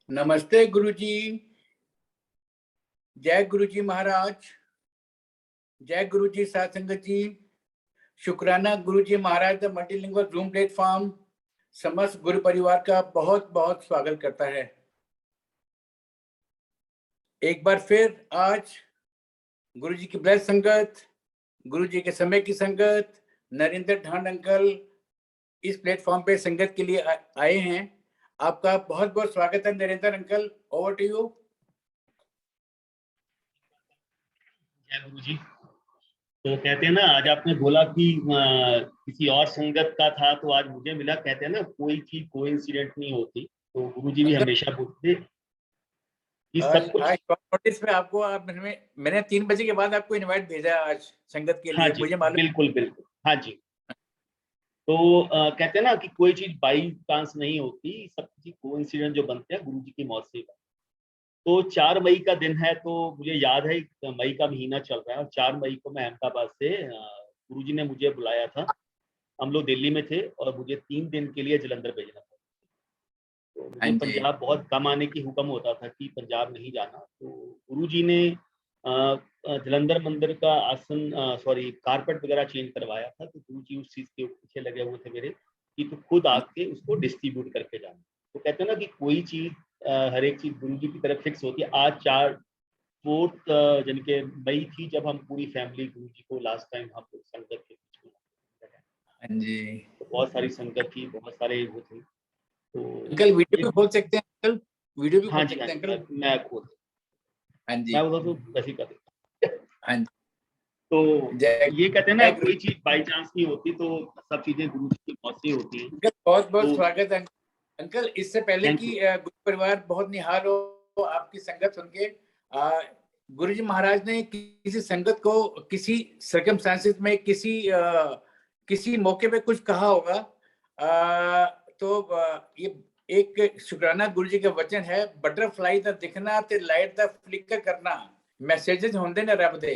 नमस्ते गुरुजी। जय गुरुजी महाराज, जय गुरुजी साथ संगत जी। शुक्राना गुरुजी महाराज द मल्टीलिंगुअल जूम प्लेटफॉर्म समस्त गुरु परिवार का बहुत बहुत स्वागत करता है। एक बार फिर आज गुरुजी की ब्लेस संगत, गुरुजी के समय की संगत, नरेंद्र ढांड अंकल इस प्लेटफॉर्म पे संगत के लिए आए हैं। आपका बहुत बहुत स्वागत है Narendra uncle, over to you. जय गुरुजी। तो कहते हैं ना, आज आपने बोला कि किसी और संगत का था तो आज मुझे मिला। कहते हैं ना, कोई चीज कोइंसिडेंट नहीं होती। तो गुरुजी भी हमेशा बोलते कि सब कुछ आज नोटिस में आपको मैंने 3 बजे के बाद आपको इनवाइट भेजा आज संगत के लिए। हाँ जी, मुझे मालूम। बिल्कुल बिल्कुल, हाँ जी। तो कहते हैं ना कि कोई चीज बाई चांस नहीं होती, सब चीज कोइंसिडेंट जो बनते हैं गुरुजी की मौत से। तो 4 मई का दिन है, तो मुझे याद है मई का महीना चल रहा है और 4 मई को मैं अहमदाबाद से गुरुजी ने मुझे बुलाया था। हम लोग दिल्ली में थे और मुझे 3 दिन के लिए जलंधर भेजना था। तो मुझे पंजाब बहुत कम आने की हुक्म होता था कि पंजाब नहीं जाना। तो गुरुजी ने जलंधर मंदिर का आसन कारपेट वगैरह चेंज करवाया था। तो गुरुजी उस चीज के पीछे लगे हुए थे मेरे कि तू खुद आके उसको डिस्ट्रीब्यूट करके जाना। तो कहते हैं ना कि कोई चीज हर एक चीज गुरुजी की तरफ फिक्स होती है। आज 4 यानी कि मई थी जब हम पूरी फैमिली गुरुजी को लास्ट टाइम हम लोग संगत के बीच में। हाँ जी, तो बहुत सारी संगत थी, बहुत सारे वो थे। तो अंकल वीडियो भी खोल सकते हैं अंकल, वीडियो भी हाँ खोल जी, सकते हाँ हैं जी, अंकल। मैं खुद हाँ जी, मैं बोला तो वैसे ही कर देता। हाँ जी। तो जय ये कहते हैं ना, गुरु। कोई चीज बाई चांस नहीं होती, तो सब चीजें गुरु जी की मौत से होती हैं। अंकल बहुत बहुत तो स्वागत है अंकल। इससे पहले थैंक कि यू। गुरु परिवार बहुत निहाल हो आपकी संगत सुन के, गुरु जी महाराज ने किसी संगत को किसी सर्कमस्टांसेस में किसी मौके पे कुछ कहा होगा। तो ये एक शुक्राना गुरु जी का वचन है, बटरफ्लाई दा दिखना ते लाइट दा फ्लिकर करना मैसेजेस होंदे ने रब दे।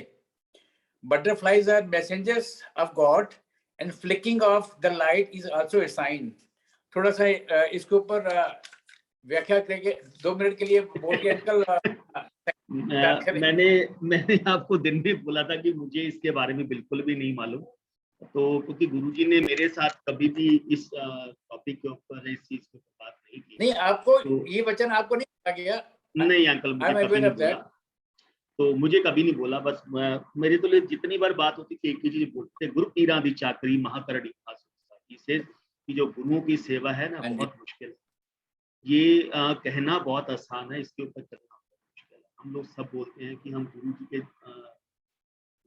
Butterflies are messengers of God and flicking of the light is also a sign. थोड़ा सा इसके ऊपर व्याख्या करेंगे 2 मिनट के लिए बोल के अंकल। मैंने आपको दिन में बोला था कि मुझे इसके बारे में बिल्कुल भी नहीं मालूम। तो क्योंकि गुरुजी ने मेरे साथ कभी भी इस टॉपिक के ऊपर इस चीज के ऊपर बात नहीं की। नहीं, आपको तो ये वचन आपको नहीं कहा गया? नहीं अंकल, मुझे कभी नहीं बोला। तो मुझे कभी नहीं बोला। बस मेरे तो लिए जितनी बार बात होती थी एक ही चीज बोलते थे, गुरु पीरा दी चाकरी महाकरणी खास। कि जो गुरुओं की सेवा है ना, बहुत मुश्किल है। ये कहना बहुत आसान है, इसके ऊपर चलना बहुत मुश्किल है। हम लोग सब बोलते हैं कि हम गुरु जी के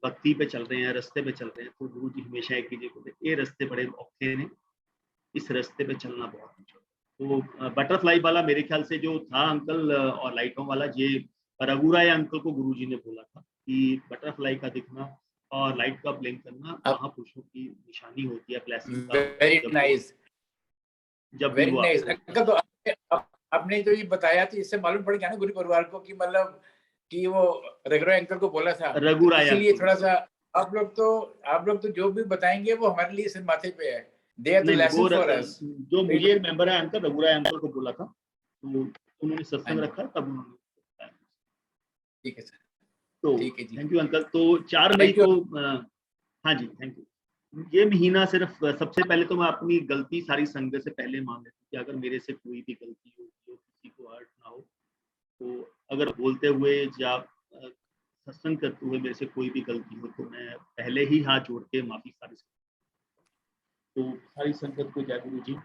भक्ति पे चल रहे हैं, रास्ते पे चल रहे हैं। तो गुरु जी हमेशा एक ही चीज बोलते हैं, ये रास्ते बड़े औखे हैं, इस रास्ते पे चलना बहुत मुश्किल है। तो बटरफ्लाई वाला मेरे ख्याल से जो था अंकल, और लाइटों वाला, ये रघुराय अंकल को गुरुजी ने बोला था कि बटरफ्लाई का दिखना और लाइट का ब्लिंक करना महापुरुषों की निशानी होती है, ब्लेसिंग का। वेरी नाइस, जब भी वो अंकल। तो आपने जो ये बताया तो इससे मालूम पड़ गया ना गुरु परिवार को कि मतलब कि वो रघुराय अंकल को बोला था। तो इसीलिए थोड़ा सा आप लोग तो जो भी बताएंगे वो हमारे लिए सिर माथे पे है। They are the lesson for us. जो मुझे मेंबर है अंकल, रघुराय अंकल को बोला था, तो उन्होंने सत्संग रखा, तब उन्होंने। ठीक है सर, तो ठीक है जी, थैंक यू अंकल। तो 4 मई को हाँ जी, थैंक यू। ये महीना सिर्फ सबसे पहले तो मैं अपनी गलती सारी संगत से पहले मान लेता हूँ कि अगर मेरे से कोई भी गलती हो, जो किसी को हर्ट ना हो, तो अगर बोलते हुए या सत्संग करते हुए मेरे से कोई भी गलती हो, तो मैं पहले ही हाथ जोड़ के माफी सारी संगत को जय गुरु जी।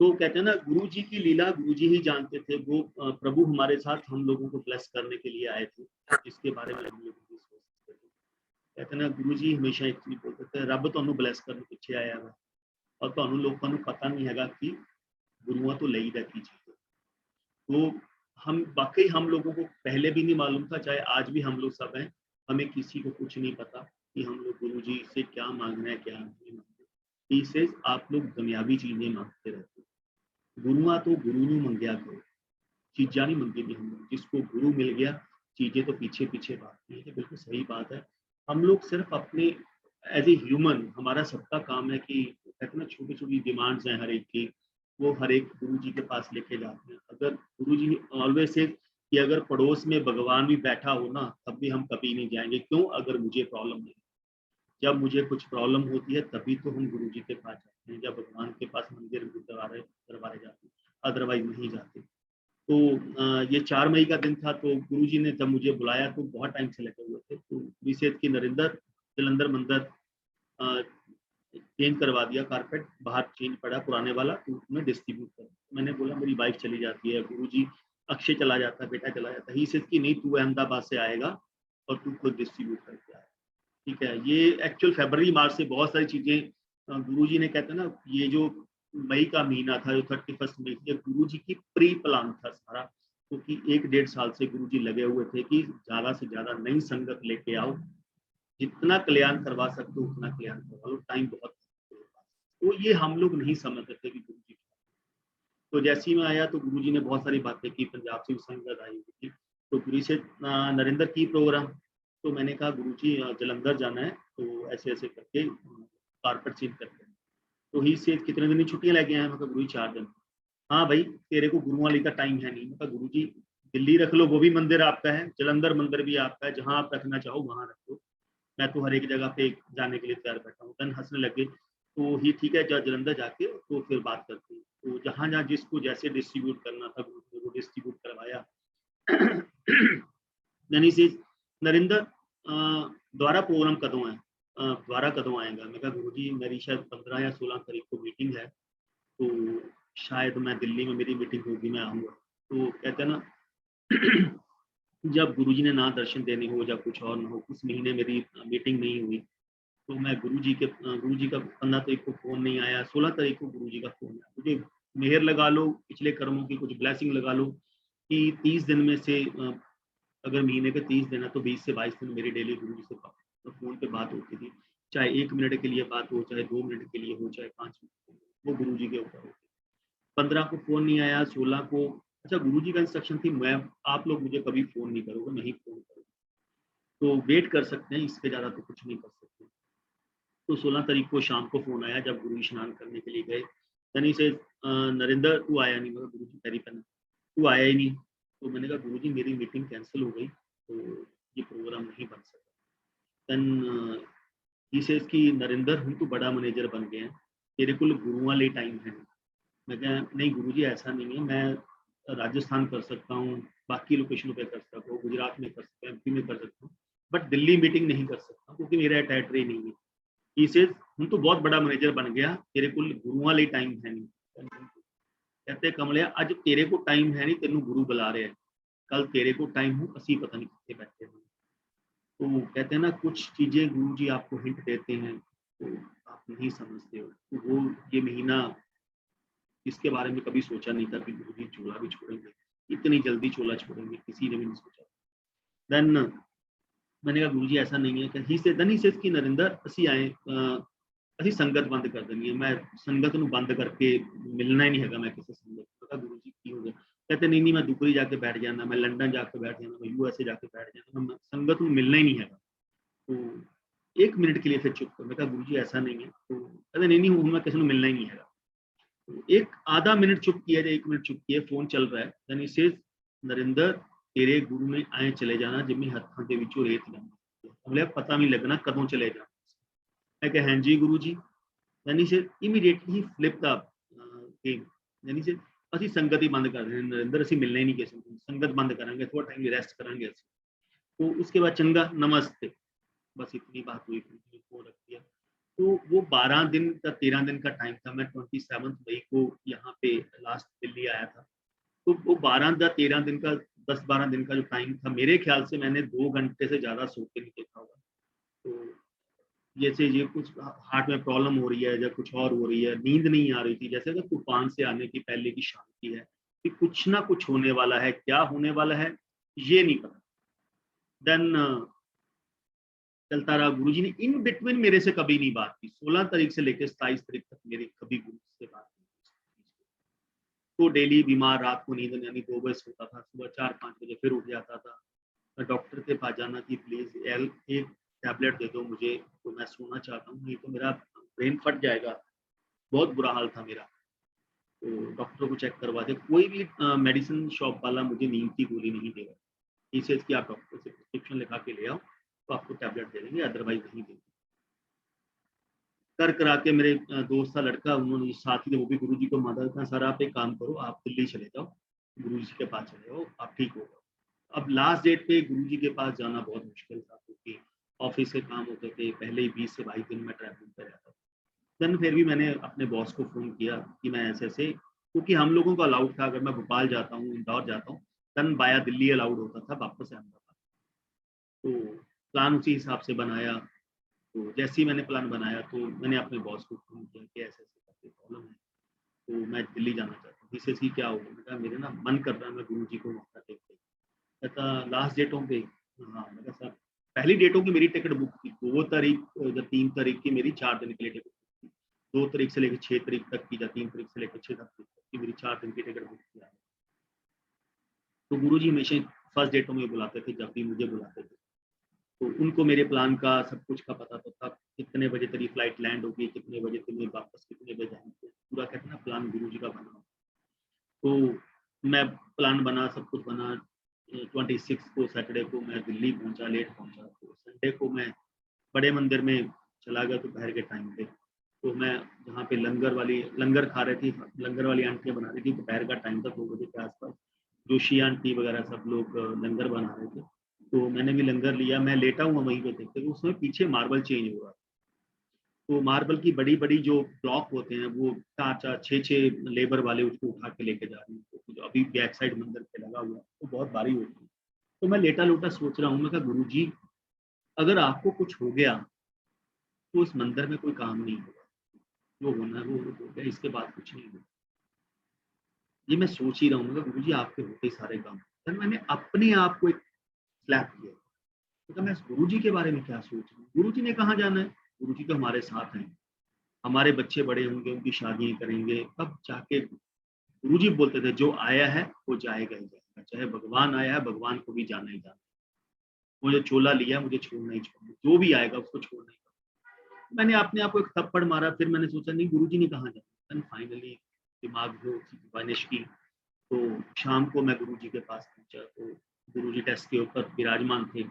तो कहते हैं ना, गुरु जी की लीला गुरु जी ही जानते थे। वो प्रभु हमारे साथ हम लोगों को ब्लेस करने के लिए आए थे, जिसके बारे में हम लोग नहीं सोच सकते थे। कहते हैं ना, गुरु जी हमेशा एक चीज बोलते थे, रब तुहानू ब्लेस करने पीछे आया है और तुहानू लोगों को पता नहीं हैगा कि गुरुओं तो लईदा की चीज। तो हम वाकई हम लोगों को पहले भी नहीं मालूम था, चाहे आज भी हम लोग सब हैं, हमें किसी को कुछ नहीं पता कि हम लोग गुरु जी से क्या मांगना है, क्या नहीं मांगना। इससे आप लोग दुनियावी चीजें मांगते रहते हो। गुरुआ तो गुरु नू मंगया करो, चीजा नहीं मंगी दी। हम लोग जिसको गुरु मिल गया, चीजें तो पीछे पीछे भागती है। बिल्कुल सही बात है। हम लोग सिर्फ अपने एज ए ह्यूमन, हमारा सबका काम है कि कहते हैं ना, छोटी छोटी डिमांड्स हैं हर एक की, वो हर एक गुरु जी के पास लेके जाते हैं। अगर गुरुजी ऑलवेज से कि अगर पड़ोस में भगवान भी बैठा हो ना, तब भी हम कभी नहीं जाएंगे। क्यों? अगर मुझे प्रॉब्लम नहीं, जब मुझे कुछ प्रॉब्लम होती है तभी तो हम गुरुजी के पास जाते हैं, जब भगवान के पास मंदिर दरबारे दरबारे जाते हैं, अदरवाइज नहीं जाते। तो ये 4 मई का दिन था, तो गुरुजी ने जब मुझे बुलाया तो बहुत टाइम से लगे हुए थे, तो विशेष की नरिंदर जलंधर मंदिर चेंज करवा दिया, कारपेट बाहर चेंज पड़ा पुराने वाला, तो उसमें डिस्ट्रीब्यूट कर। मैंने बोला मेरी वाइफ चली जाती है, गुरुजी अक्षय चला जाता है, बेटा चला जाता है, ही सेड कि नहीं तू अहमदाबाद से आएगा और तू खुद डिस्ट्रीब्यूट करके आए। ठीक है, ये एक्चुअल फरवरी मार्च से बहुत सारी चीजें गुरुजी ने कहते हैं ना, ये जो मई का महीना था जो 31 मई, ये गुरुजी की प्री प्लान था सारा, क्योंकि 1-1.5 साल से गुरुजी लगे हुए थे कि ज्यादा से ज्यादा नई संगत लेके आओ, जितना कल्याण करवा सकते हो उतना कल्याण करवा लो, टाइम बहुत। तो ये हम लोग नहीं समझते थे कि गुरुजी, तो जैसे ही मैं आया तो गुरुजी ने बहुत सारी बातें की, पंजाब से भी संगत आई हुई थी, तो गुरु से नरेंद्र की प्रोग्राम, तो मैंने कहा गुरुजी जलंधर जाना है, तो ऐसे ऐसे करके कारपेट चेंज करते हैं। तो ही से कितने दिन की छुट्टियां लेके आए? मतलब गुरु 4 दिन। हाँ भाई, तेरे को गुरु वाली का टाइम है नहीं। मतलब गुरुजी दिल्ली रख लो, वो भी मंदिर आपका है, जलंधर मंदिर भी आपका है, जहाँ आप रखना चाहो वहां रख लो, मैं तो हर एक जगह पे जाने के लिए तैयार बैठा हूँ। तन हंसने लगे, तो ही ठीक है जलंधर जाके तो फिर बात करते हैं। तो जहाँ जहाँ जिसको जैसे डिस्ट्रीब्यूट करना था वो डिस्ट्रीब्यूट करवाया। यानी से नरिंदर द्वारा प्रोग्राम कदों है, द्वारा कदों आएगा? मैं कहा गुरुजी मेरी शायद 15 या 16 तारीख को मीटिंग है, तो शायद मैं दिल्ली में मेरी मीटिंग होगी, मैं आऊँगा। तो कहते हैं ना, जब गुरुजी ने ना दर्शन देने हो या कुछ और ना हो, उस महीने मेरी मीटिंग नहीं हुई, तो मैं गुरुजी का 15 तारीख को फ़ोन नहीं आया, 16 तारीख को गुरुजी का फ़ोन आया। मुझे मेहर लगा लो, पिछले कर्मों की कुछ ब्लेसिंग लगा लो कि 30 दिन में से अगर महीने के 30 दिन है तो 20 से 22 दिन मेरी डेली गुरुजी से फ़ोन पे बात होती थी। चाहे 1 मिनट के लिए बात हो, चाहे 2 मिनट के लिए हो, चाहे 5 मिनट के लिए, वो गुरुजी के ऊपर होती। 15 को फ़ोन नहीं आया, 16 को अच्छा गुरुजी का इंस्ट्रक्शन थी, मैं आप लोग मुझे कभी फ़ोन नहीं करोगे, मैं ही फ़ोन करूँगा। तो वेट कर सकते हैं, इससे ज़्यादा तो कुछ नहीं कर सकते। तो 16 तारीख को शाम को फ़ोन आया जब गुरु स्नान करने के लिए गए। यानी से नरेंद्र तू आया नहीं, मतलब गुरुजी पैरी पहना, तू आया ही नहीं। तो मैंने कहा गुरुजी मेरी मीटिंग कैंसल हो गई, तो ये प्रोग्राम नहीं बन सका। देन ही सेज कि नरेंद्र हम तो बड़ा मैनेजर बन गए हैं, तेरे को गुरु वाले टाइम है। मैं कहा नहीं गुरुजी ऐसा नहीं है, मैं राजस्थान कर सकता हूँ, बाकी लोकेशनों पे कर सकता हूँ, गुजरात में कर सकता हूँ, एमपी में कर सकता हूँ, बट दिल्ली मीटिंग नहीं कर सकता क्योंकि मेरा टेरिटरी नहीं है। ही सेज हम तो बहुत बड़ा मैनेजर बन गया, तेरे को गुरुओं वाले टाइम है नहीं। कहते कमलिया अज तेरे को टाइम है नहीं, तेनू गुरु बुला रहे हैं, कल तेरे को टाइम हो, असी पता नहीं कितने बैठे हैं। तो कहते हैं ना कुछ चीजें गुरु जी आपको हिंट देते हैं तो आप नहीं समझते हो। तो वो ये महीना इसके बारे में कभी सोचा नहीं था कि गुरु जी चोला भी छोड़ेंगे, इतनी जल्दी चोला छोड़ेंगे, किसी ने भी नहीं सोचा। देन मैंने कहा गुरु जी ऐसा नहीं है कि ही से नहीं कि नरिंदर ਅਸੀਂ ਆਏ ਅਸੀਂ ਸੰਗਤ ਬੰਦ ਕਰ ਦੇਣੀ ਹੈ, ਮੈਂ ਸੰਗਤ ਨੂੰ ਬੰਦ ਕਰਕੇ ਮਿਲਣਾ ਹੀ ਨਹੀਂ ਹੈਗਾ, ਮੈਂ ਕਿਸੇ ਸੰਗਤ ਨੂੰ। ਪਤਾ ਗੁਰੂ ਜੀ ਕੀ ਹੋ ਗਿਆ? कहते नहीं नहीं मैं दुबई जाके बैठ जाना, मैं लंदन जाके बैठ जाना, मैं यूएसए जाके बैठ जाना, मैं संगत में मिलना ही नहीं है। तो 1 मिनट के लिए फिर चुप कर। मैं कहा गुरु जी ऐसा नहीं है। तो कहते नहीं नहीं हूँ मैं किसी को मिलना ही नहीं है। तो एक आधा मिनट चुप किया, 1 मिनट चुप किया, फोन चल रहा है। देन से नरिंदर तेरे गुरु ने आए चले जाना जिम्मे हत्थों के विचों रेत जाना, बोले पता नहीं लगना कदों चले जाना। मैं कहा हाँ जी गुरु जी। यानी से इमीडिएटली फ्लिप द गेम। यानी से ਅਸੀਂ संगत ही बंद कर रहे हैं नरेंद्र, ਅਸੀਂ मिलना ही नहीं किसी को, संगत बंद करेंगे, थोड़ा टाइम रेस्ट करेंगे। तो उसके बाद चंगा नमस्ते, बस इतनी बात हुई, को रख दिया। तो वो 12 दिन का 13 दिन का टाइम था। मैं 27 मई को यहाँ पे लास्ट दिल्ली आया था। तो वो 12-13 दिन का 10-12 दिन का जो टाइम था, मेरे ख्याल से मैंने 2 घंटे से ज्यादा सो के नहीं देखा होगा। तो जैसे ये कुछ हार्ट में प्रॉब्लम हो रही है या कुछ और हो रही है, नींद नहीं आ रही थी, जैसे कि तूफान से आने की पहले की शांति है कि कुछ ना कुछ होने वाला है, क्या होने वाला है ये नहीं पता। देन चलता रहा। गुरुजी ने इन बिटवीन मेरे से कभी नहीं बात की, 16 तारीख से लेकर 27 तारीख तक मेरी कभी गुरु से बात नहीं। तो डेली बीमार, रात को नींद यानी 2 बजे सोता था, सुबह 4-5 बजे फिर उठ जाता था। डॉक्टर के पास जाना कि प्लीज एक टैबलेट दे दो मुझे, तो मैं सोना चाहता हूँ, नहीं तो मेरा ब्रेन फट जाएगा। बहुत बुरा हाल था मेरा। तो डॉक्टर को चेक करवा दे। कोई भी मेडिसिन शॉप वाला मुझे नींद की गोली नहीं देगा। ही सेज कि आप डॉक्टर से प्रिस्क्रिप्शन लिखा के ले आओ तो आपको टैबलेट दे देंगे, अदरवाइज नहीं देंगे। कर करा के मेरे दोस्त था लड़का, उन्होंने साथ ही वो भी गुरुजी को माना था, सर आप एक काम करो, आप दिल्ली चले जाओ, गुरुजी के पास चले जाओ, आप ठीक हो जाओ। अब लास्ट डेट पे गुरुजी के पास जाना बहुत मुश्किल था, क्योंकि ऑफिस के काम होते थे, पहले ही 20 से 22 दिन में ट्रैवलिंग पे रहता था। देन फिर भी मैंने अपने बॉस को फ़ोन किया कि मैं ऐसे-ऐसे, क्योंकि हम लोगों को अलाउड था, अगर मैं भोपाल जाता हूँ, इंदौर जाता हूँ, देन वाया दिल्ली अलाउड होता था वापस से अहमदाबाद। तो प्लान उसी हिसाब से बनाया। तो जैसे ही मैंने प्लान बनाया तो मैंने अपने बॉस को फ़ोन किया कि ऐसे-ऐसे करके प्रॉब्लम है, तो मैं दिल्ली जाना चाहता हूँ। ही सेज़ कि क्या हुआ? मैंने कहा मेरे ना मन कर रहा है मैं गुरुजी को मत्था टेक के। कहता लास्ट डेटों पे? हाँ, मैंने कहा सर पहली डेटों की मेरी टिकट बुक थी, 2 तारीख या 3 तारीख की मेरी 4 दिन के लिए टिकट बुक थी। 2 तारीख से लेकर 6 तारीख तक की, या 3 तारीख से लेकर 6 तारीख तक की मेरी 4 दिन की टिकट बुक थी। तो गुरुजी हमेशा फर्स्ट डेटों में बुलाते थे, जब भी मुझे बुलाते थे। तो उनको मेरे प्लान का सब कुछ का पता तो था, कितने बजे तेरी फ्लाइट लैंड होगी, कितने बजे तुम्हें वापस कितने बजे जाएँगे, पूरा कहते हैं ना प्लान गुरुजी का बना। तो मैं प्लान बना, सब कुछ बना। 26 को सैटरडे को मैं दिल्ली पहुँचा, लेट पहुँचा। तो संडे को मैं बड़े मंदिर में चला गया दोपहर के टाइम पे। तो मैं जहाँ पे लंगर खा रही थी, लंगर वाली आंटियाँ बना रही थी, दोपहर का टाइम था 2 बजे के आस-पास। जोशी आंटी वगैरह सब लोग लंगर बना रहे थे। तो मैंने भी लंगर लिया, मैं लेटा हुआ वहीं पे देखते हुए, उसमें पीछे मार्बल चेंज हो रहा था। तो मार्बल की बड़ी-बड़ी जो ब्लॉक होते हैं, वो 4-4, 6-6 लेबर वाले उसको उठा के लेके जा रहे हैं। तो जो अभी बैक साइड मंदिर पे लगा हुआ है, वो बहुत भारी होती है। तो मैं लेटा-लोटा सोच रहा हूँ, मैं कहा गुरुजी अगर आपको कुछ हो गया, तो इस मंदिर में कोई काम नहीं होगा। जो होना है वो हो गया, इसके बाद कुछ नहीं होगा। ये मैं सोच ही रहा हूँ, मैं कहा गुरुजी आपके होते ही सारे काम। फिर मैंने अपने आप को एक स्लैप किया। तो कहा मैं गुरुजी के बारे में क्या सोच रहा हूँ? गुरुजी ने कहाँ जाना है? गुरुजी तो हमारे साथ हैं। हमारे बच्चे बड़े होंगे, उनकी शादियाँ करेंगे, तब जाके गुरुजी बोलते थे जो आया है वो जाएगा ही जाएगा। चाहे भगवान आया है, भगवान को भी जाना ही जाना है। वो जो चोला लिया है मुझे छोड़ना ही छोड़ना है। जो भी आएगा उसको छोड़ना ही छोड़ना है। मैंने अपने आप को एक थप्पड़ मारा, फिर मैंने सोचा नहीं गुरुजी ने कहाँ जाना है। देन फाइनली दिमाग में वानिश की। तो शाम को मैं गुरुजी के पास पहुँचा, तो गुरुजी डेस्क के ऊपर विराजमान थे।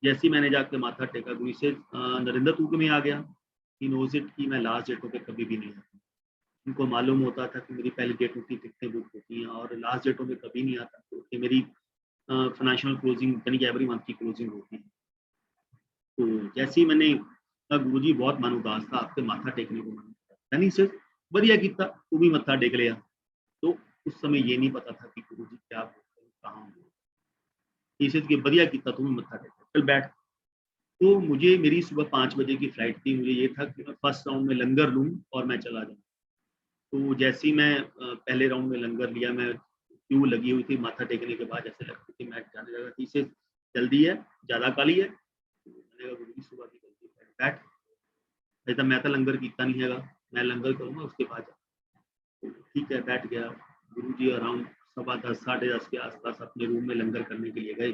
जैसे ही मैंने जाके माथा टेका, गुरु से नरेंद्र तू क्यों नहीं आ गया? ही नोज़ इट कि मैं लास्ट डेटों पे कभी भी नहीं आता। उनको मालूम होता था कि मेरी पहली डेटों की टिकटें बुक होती हैं और लास्ट डेटों में कभी नहीं आता, क्योंकि मेरी फाइनेंशियल क्लोजिंग यानी कि एवरी मंथ की क्लोजिंग होती है। तो जैसे ही मैंने कहा गुरुजी बहुत मन उदास था, आपके माथा टेकने को मन था। यानी सिर्फ बढ़िया कीता तू भी मत्था टेक लिया। तो उस समय ये नहीं पता था कि गुरुजी क्या बोलते हैं, कहाँ होंगे। इसे कि बढ़िया कीता तू भी मत्था टेक, चल बैठ। तो मुझे मेरी सुबह 5 बजे की फ्लाइट थी, मुझे ये था कि मैं फर्स्ट राउंड में लंगर लूँ और मैं चला जाऊँ। तो जैसे ही मैं पहले राउंड में लंगर लिया, मैं क्यू लगी हुई थी माथा टेकने के बाद, ऐसे लगती थी मैं जाने लगा कि इसे जल्दी है, ज़्यादा काहली है? तो मैंने कहा गुरुजी सुबह की जल्दी है, बैठ। नहीं तो मैं तो लंगर कीता नहीं हैगा, मैं लंगर करूँगा उसके बाद जा। तो ठीक है, बैठ गया। गुरुजी अराउंड 10:15 साढ़े 10 के आस-पास अपने रूम में लंगर करने के लिए गए।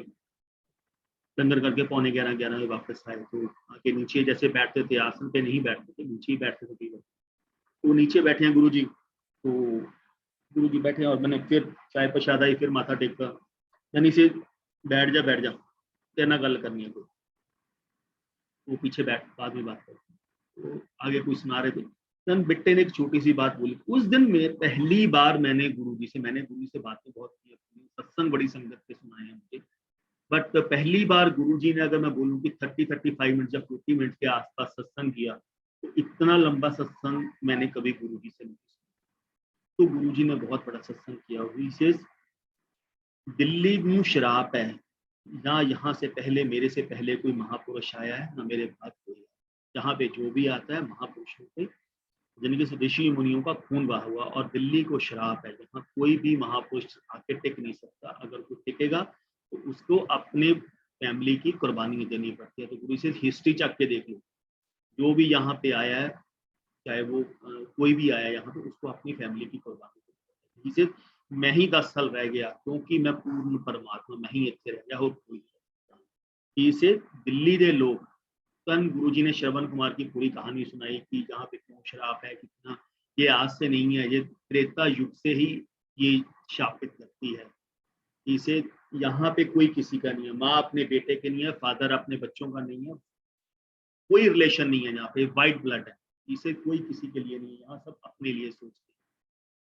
लंगर करके पौने 11 बजे वापस आए, तो आके नीचे जैसे बैठते थे, आसन पे नहीं बैठते थे, नीचे ही बैठते थे कई बार। तो नीचे बैठे हैं गुरुजी, तो गुरुजी बैठे और मैंने फिर चाय प्रसाद आई, फिर माथा टेका। यानी से बैठ जा, तेरे नाल गल करनी है कोई। वो पीछे बैठ बाद में बात करते हैं। तो आगे कोई सुना रहे थे। देन बिट्टे ने एक छोटी-सी बात बोली। उस दिन में पहली बार मैंने गुरुजी से बातें बहुत की अपनी, सत्संग बड़ी संगत के सुनाए हैं मुझे। बट पहली बार गुरुजी ने, अगर मैं बोलूँ कि 30-35 मिनट या 40 मिनट के आस-पास सत्संग किया, तो इतना लंबा सत्संग मैंने कभी गुरुजी से नहीं सुना। तो गुरुजी ने बहुत बड़ा सत्संग किया। ही सेज़ दिल्ली में शराब है, ना यहाँ से पहले मेरे से पहले कोई महापुरुष आया है, ना मेरे बाद कोई है। यहाँ पे जो भी आता है महापुरुषों के, जिनके से ऋषि मुनियों का खून बहा हुआ, और दिल्ली को शराब है, यहाँ कोई भी महापुरुष आके टिक नहीं सकता। अगर कोई टिकेगा तो उसको अपने फैमिली की कुर्बानी देनी पड़ती है। तो गुरु से हिस्ट्री चक के देख लो, जो भी यहाँ पे आया है, चाहे वो कोई भी आया यहाँ पे, उसको अपनी फैमिली की कुर्बानी देनी पड़ती है। जिसे मैं ही 10 साल रह गया क्योंकि मैं पूर्ण परमात्मा, मैं ही ਇੱਥੇ रह गया और कोई नहीं। इसे दिल्ली के लोग, तन गुरुजी ने श्रवण कुमार की पूरी कहानी सुनाई कि यहाँ पे क्यों शराब है, कितना ये आज से नहीं है, ये त्रेता युग से ही ये शापित करती है। इसे यहाँ पे कोई किसी का नहीं है, माँ अपने बेटे के नहीं है, फादर अपने बच्चों का नहीं है, कोई रिलेशन नहीं है यहाँ पे, वाइट ब्लड है, इसे कोई किसी के लिए नहीं है, यहाँ सब अपने लिए सोचते हैं।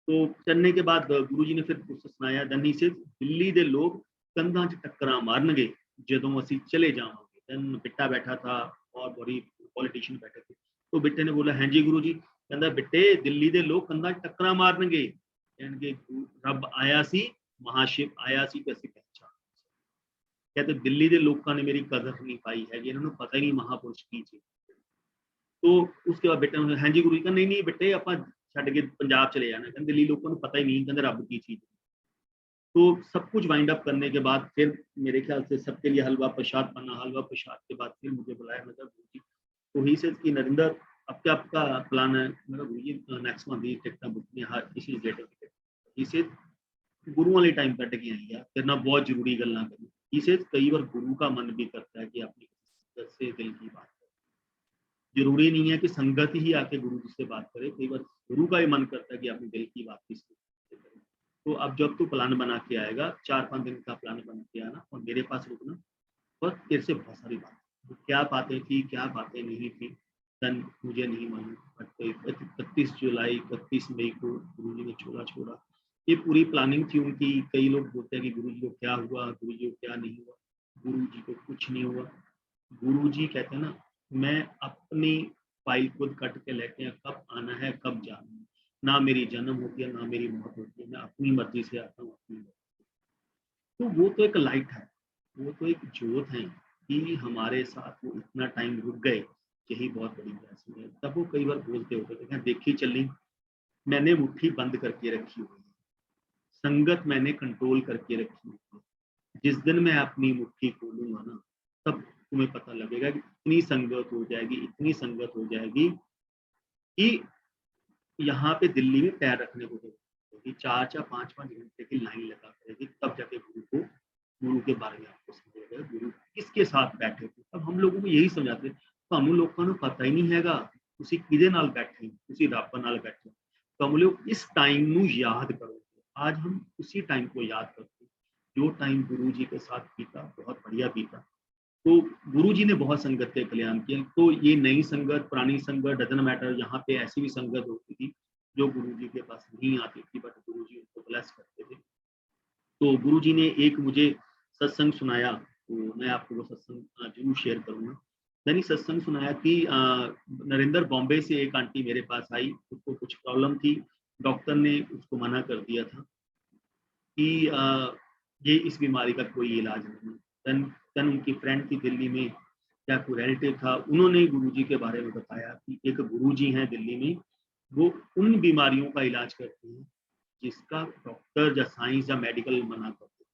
तो चलने के बाद गुरुजी ने फिर उससे सुनाया, दनी से दिल्ली दे लोग कंधा च टक्करा मारनगे जदों असीं चले जावांगे। दन बिट्टा बैठा था और बड़ी पॉलिटिशियन बैठे थे, तो बिट्टे ने बोला, हाँ जी गुरु जी, कहता बिट्टे दिल्ली दे लोग कंधा च टक्करा मारनगे, कहणगे रब आया सी, महाशिव आया सी ते असीं पहचान। कहते दिल्ली दे लोकां ने मेरी कदर नहीं पाई है, इन्हां नूं पता ही नहीं महापुरुष की चीज। तो उसके बाद बेटे ने, हाँ जी गुरु जी, नहीं नहीं बेटे आपां छड्ड के पंजाब चले जाना, कहते दिल्ली लोगों को पता ही नहीं, कहते रब की चीज। तो सब कुछ वाइंड अप करने के बाद फिर मेरे ख्याल से सबके लिए हलवा प्रसाद बना, हलवा प्रसाद के बाद फिर मुझे बुलाया, मतलब गुरु जी, तो ही से कि नरेंद्र अब क्या आपका प्लान है? मतलब गुरु जी नेक्स्ट मंथ टिकट बुक हर किसी रिलेटेड टिकट, इसे गुरु वाले टाइम पर टिक आई है, तेरे नाल बहुत जरूरी गल्लां करनी। इसे कई बार गुरु का मन भी करता है कि अपनी संगत से दिल की बात करे, जरूरी नहीं है कि संगत ही आके गुरु जी से बात करे, कई बार गुरु का ही मन करता है कि अपने दिल की बात किसी से करे। तो अब जब तू प्लान बना के आएगा, 4-5 दिन का प्लान बना के आना और मेरे पास रुकना, और तेरे से बहुत सारी बातें, क्या बातें थी, क्या बातें नहीं थी, देन मुझे नहीं मालूम, बट 31 जुलाई 31 मई को गुरु जी ने छोड़ा छोड़ा। ये पूरी प्लानिंग थी उनकी। कई लोग बोलते हैं कि गुरु जी को क्या हुआ, गुरु जी को क्या नहीं हुआ, गुरु जी को कुछ नहीं हुआ। गुरु जी कहते हैं ना, मैं अपनी फाइल खुद कट के लेके हैं, कब आना है कब जाना है, ना मेरी जन्म होती है ना मेरी मौत होती है, मैं अपनी मर्जी से आता हूँ, अपनी मर्जी। तो वो तो एक लाइट है, वो तो एक जोत है कि हमारे साथ वो इतना टाइम रुक गए, यही बहुत बड़ी ब्लेसिंग है। तब वो कई बार बोलते होते थे, देखी चली मैंने मुट्ठी बंद करके रखी हुई है, संगत मैंने कंट्रोल करके रखी हुई है, जिस दिन मैं अपनी मुट्ठी खोलूंगा ना, तब तुम्हें पता लगेगा कि इतनी संगत हो जाएगी, इतनी संगत हो जाएगी कि यहाँ पे दिल्ली में पैर रखने को होगी, 4-5 घंटे की लाइन लगा करेगी, तब जाके गुरु के बारे में आपको समझेगा गुरु किसके साथ बैठे थे। अब हम लोगों को यही समझाते, ਤੁਹਾਨੂੰ ਲੋਕਾਂ ਨੂੰ ਪਤਾ ਹੀ ਨਹੀਂ ਹੈਗਾ ਤੁਸੀਂ ਕਿਹਦੇ ਨਾਲ ਬੈਠੇ, ਤੁਸੀਂ ਰੱਬ ਨਾਲ बैठे। तो हम लोग इस टाइम ਨੂੰ याद करो। आज हम उसी टाइम को याद करते हैं, जो टाइम गुरु जी के साथ बीता बहुत बढ़िया बीता। तो गुरु जी ने बहुत संगत के कल्याण किया। तो ये नई संगत पुरानी संगत डजन मैटर, यहाँ पे ऐसी भी संगत होती थी जो गुरु जी के पास नहीं आती थी, बट गुरु जी उनको ब्लेस करते थे। तो गुरु जी ने एक मुझे सत्संग सुनाया, तो मैं आपको वो सत्संग जरूर शेयर करूंगा। मैंने सत्संग सुनाया कि नरेंद्र बॉम्बे से एक आंटी मेरे पास आई, उसको कुछ प्रॉब्लम थी, डॉक्टर ने उसको मना कर दिया था कि ये इस बीमारी का कोई इलाज नहीं। तन उनकी फ्रेंड थी दिल्ली में, क्या कोई रिलेटिव था, उन्होंने गुरुजी के बारे में बताया कि एक गुरुजी हैं दिल्ली में, वो उन बीमारियों का इलाज करते हैं जिसका डॉक्टर या साइंस या मेडिकल मना करते हैं।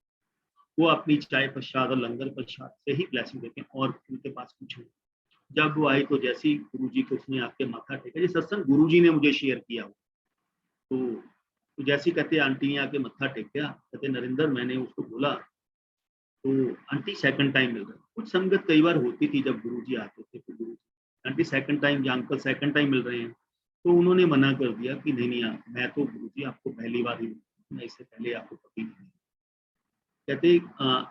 वो अपनी चाय प्रसाद और लंगर प्रसाद से ही ब्लेसिंग देते हैं और उनके पास कुछ नहीं। जब वो आई तो जैसे ही गुरुजी को उसने आके माथा टेका, ये सत्संग गुरुजी ने मुझे शेयर किया। तो जैसे कहते आंटी ने आके मत्था टेका, कहते नरेंद्र मैंने उसको बोला, तो आंटी सेकंड टाइम मिल रहा है। कुछ संगत कई बार होती थी जब गुरुजी आते थे, तो गुरु आंटी सेकंड टाइम या अंकल सेकंड टाइम मिल रहे हैं, तो उन्होंने मना कर दिया कि नहीं नहीं मैं तो गुरुजी आपको पहली बार ही, मैं इससे पहले आपको कभी नहीं। कहते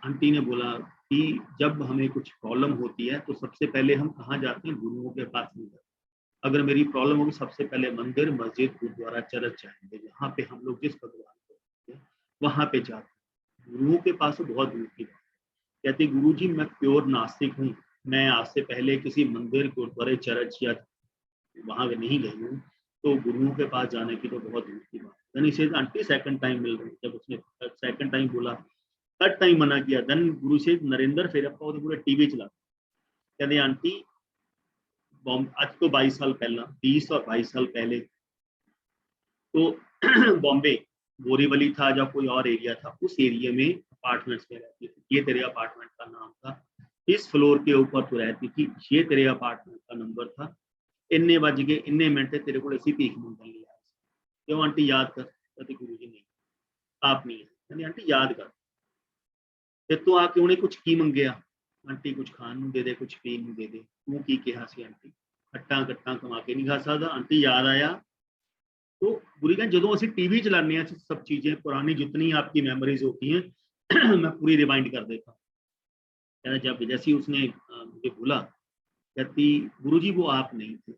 आंटी ने बोला कि जब हमें कुछ प्रॉब्लम होती है तो सबसे पहले हम कहाँ जाते हैं, गुरुओं के पास नहीं जाते। अगर मेरी प्रॉब्लम होगी सबसे पहले मंदिर मस्जिद गुरुद्वारा चर्च जाएंगे, जहाँ पे हम लोग जिस भगवान को वहां पे जाते हैं। गुरुओं के पास तो बहुत दूर की बात। कहते गुरु जी मैं प्योर नास्तिक हूँ, मैं आज से पहले किसी मंदिर गुरुद्वारे चर्च या वहां नहीं गई हूँ, तो गुरुओं के पास जाने की तो बहुत दूर की बात। देन इसे आंटी सेकंड टाइम मिल रही, जब उसने सेकंड टाइम बोला, थर्ड टाइम मना किया, देन गुरु से नरेंद्र फिर आपका पूरा टीवी चला। कहते आंटी आज तो 22 साल पहला, 20 और 22 साल पहले तो बॉम्बे बोरीवली था या कोई और एरिया था, उस एरिया में अपार्टमेंट्स में रहती थी। ये तेरे अपार्टमेंट का नाम था, इस फ्लोर के ऊपर तो रहती थी, ये तेरे अपार्टमेंट का नंबर था, इन्ने बज गए इन्ने मिनट तेरे को ऐसी भीख मंगन नहीं आया। क्यों आंटी याद कर? कहती गुरु जी नहीं आप नहीं है। कहती आंटी याद कर, फिर तो आके उन्हें कुछ की मंगया, आंटी कुछ खान दे दे कुछ पीन दे दे, तू की कहा सी आंटी खट्टा कट्टा कमा के नहीं खा सकता। आंटी याद आया तो गुरु कहते जो असं टीवी चलाने हैं सब चीजें पुरानी जितनी आपकी मेमोरीज होती हैं मैं पूरी रिमाइंड कर देता हूँ। कहना जब जैसे उसने मुझे बोला, कहती गुरु जी वो आप नहीं थे,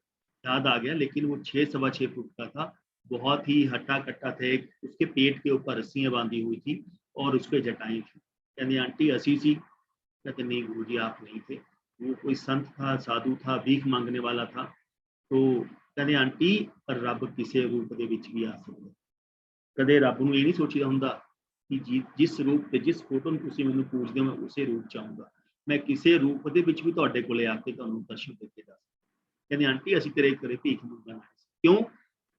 याद आ गया, लेकिन वो 6 सवा 6 फुट का था, बहुत ही हट्टा कट्टा थे, उसके पेट के ऊपर रस्सियां बांधी हुई थी और उस पर जटाएं थी। कहते आंटी असी सी? कहते नहीं गुरु जी आप नहीं थे, वो कोई संत था, साधु था, भीख मांगने वाला था। तो कहते आंटी पर रब किसी रूप के विच भी आ सकता, कदे रब नूं ये नहीं सोचीदा हुंदा कि जिस रूप ते जिस फोटो नूं तुसीं मैनूं पूजदे हो मैं उसे रूप च आऊंगा, मैं किसी रूप दे विच भी तुहाडे कोले आके तुहानूं दर्शन देके जा। कहते आंटी असीं तेरे घरे भीख मंगण आए सी। क्यों?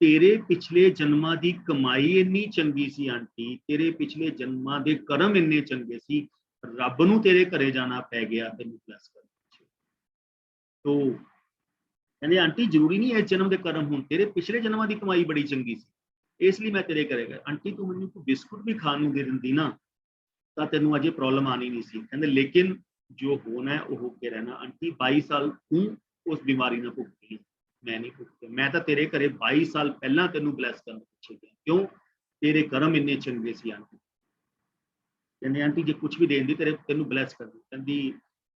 तेरे पिछले जन्मां दी कमाई इन्नी चंगी सी आंटी, तेरे पिछले जन्मां दे कर्म इन्ने चंगे सी, रब नूं तेरे घरे जाना पै गया तैनूं ब्लैस करन पिछे। तो कहते आंटी जरूरी नहीं है इस जन्म के कर्म होण, तेरे पिछले जन्मां दी कमाई बड़ी चंगी सी, इसलिए मैं तेरे घरे गया। आंटी तू मैनूं कोई बिस्कुट भी खाण नूं दे दिंदी ना ਤਾਂ ਤੈਨੂੰ ਅਜੇ ਪ੍ਰੋਬਲਮ ਆਣੀ ਨਹੀਂ ਸੀ। ਕਹਿੰਦੇ ਲੇਕਿਨ ਜੋ ਹੋਣਾ ਹੈ ਉਹ ਹੋ ਕੇ ਰਹਿਣਾ। ਆਂਟੀ 22 ਸਾਲ ਤੂੰ ਉਸ ਬਿਮਾਰੀ ਨਾਲ ਭੁਗਤੀ ਹੈ, ਮੈਂ ਨਹੀਂ ਭੁਗਤੀ। ਮੈਂ ਤਾਂ ਤੇਰੇ ਘਰੇ 22 ਸਾਲ ਪਹਿਲਾਂ ਤੈਨੂੰ ਬਲੈਸ ਕਰਨ ਪਿੱਛੇ ਗਿਆ। ਕਿਉਂ? ਤੇਰੇ ਕਰਮ ਇੰਨੇ ਚੰਗੇ ਸੀ ਆਂਟੀ। ਕਹਿੰਦੇ ਆਂਟੀ ਜੇ ਕੁਝ ਵੀ ਦੇਣ ਦੀ ਤੈਨੂੰ ਬਲੈਸ ਕਰ ਦੂੰ। ਕਹਿੰਦੀ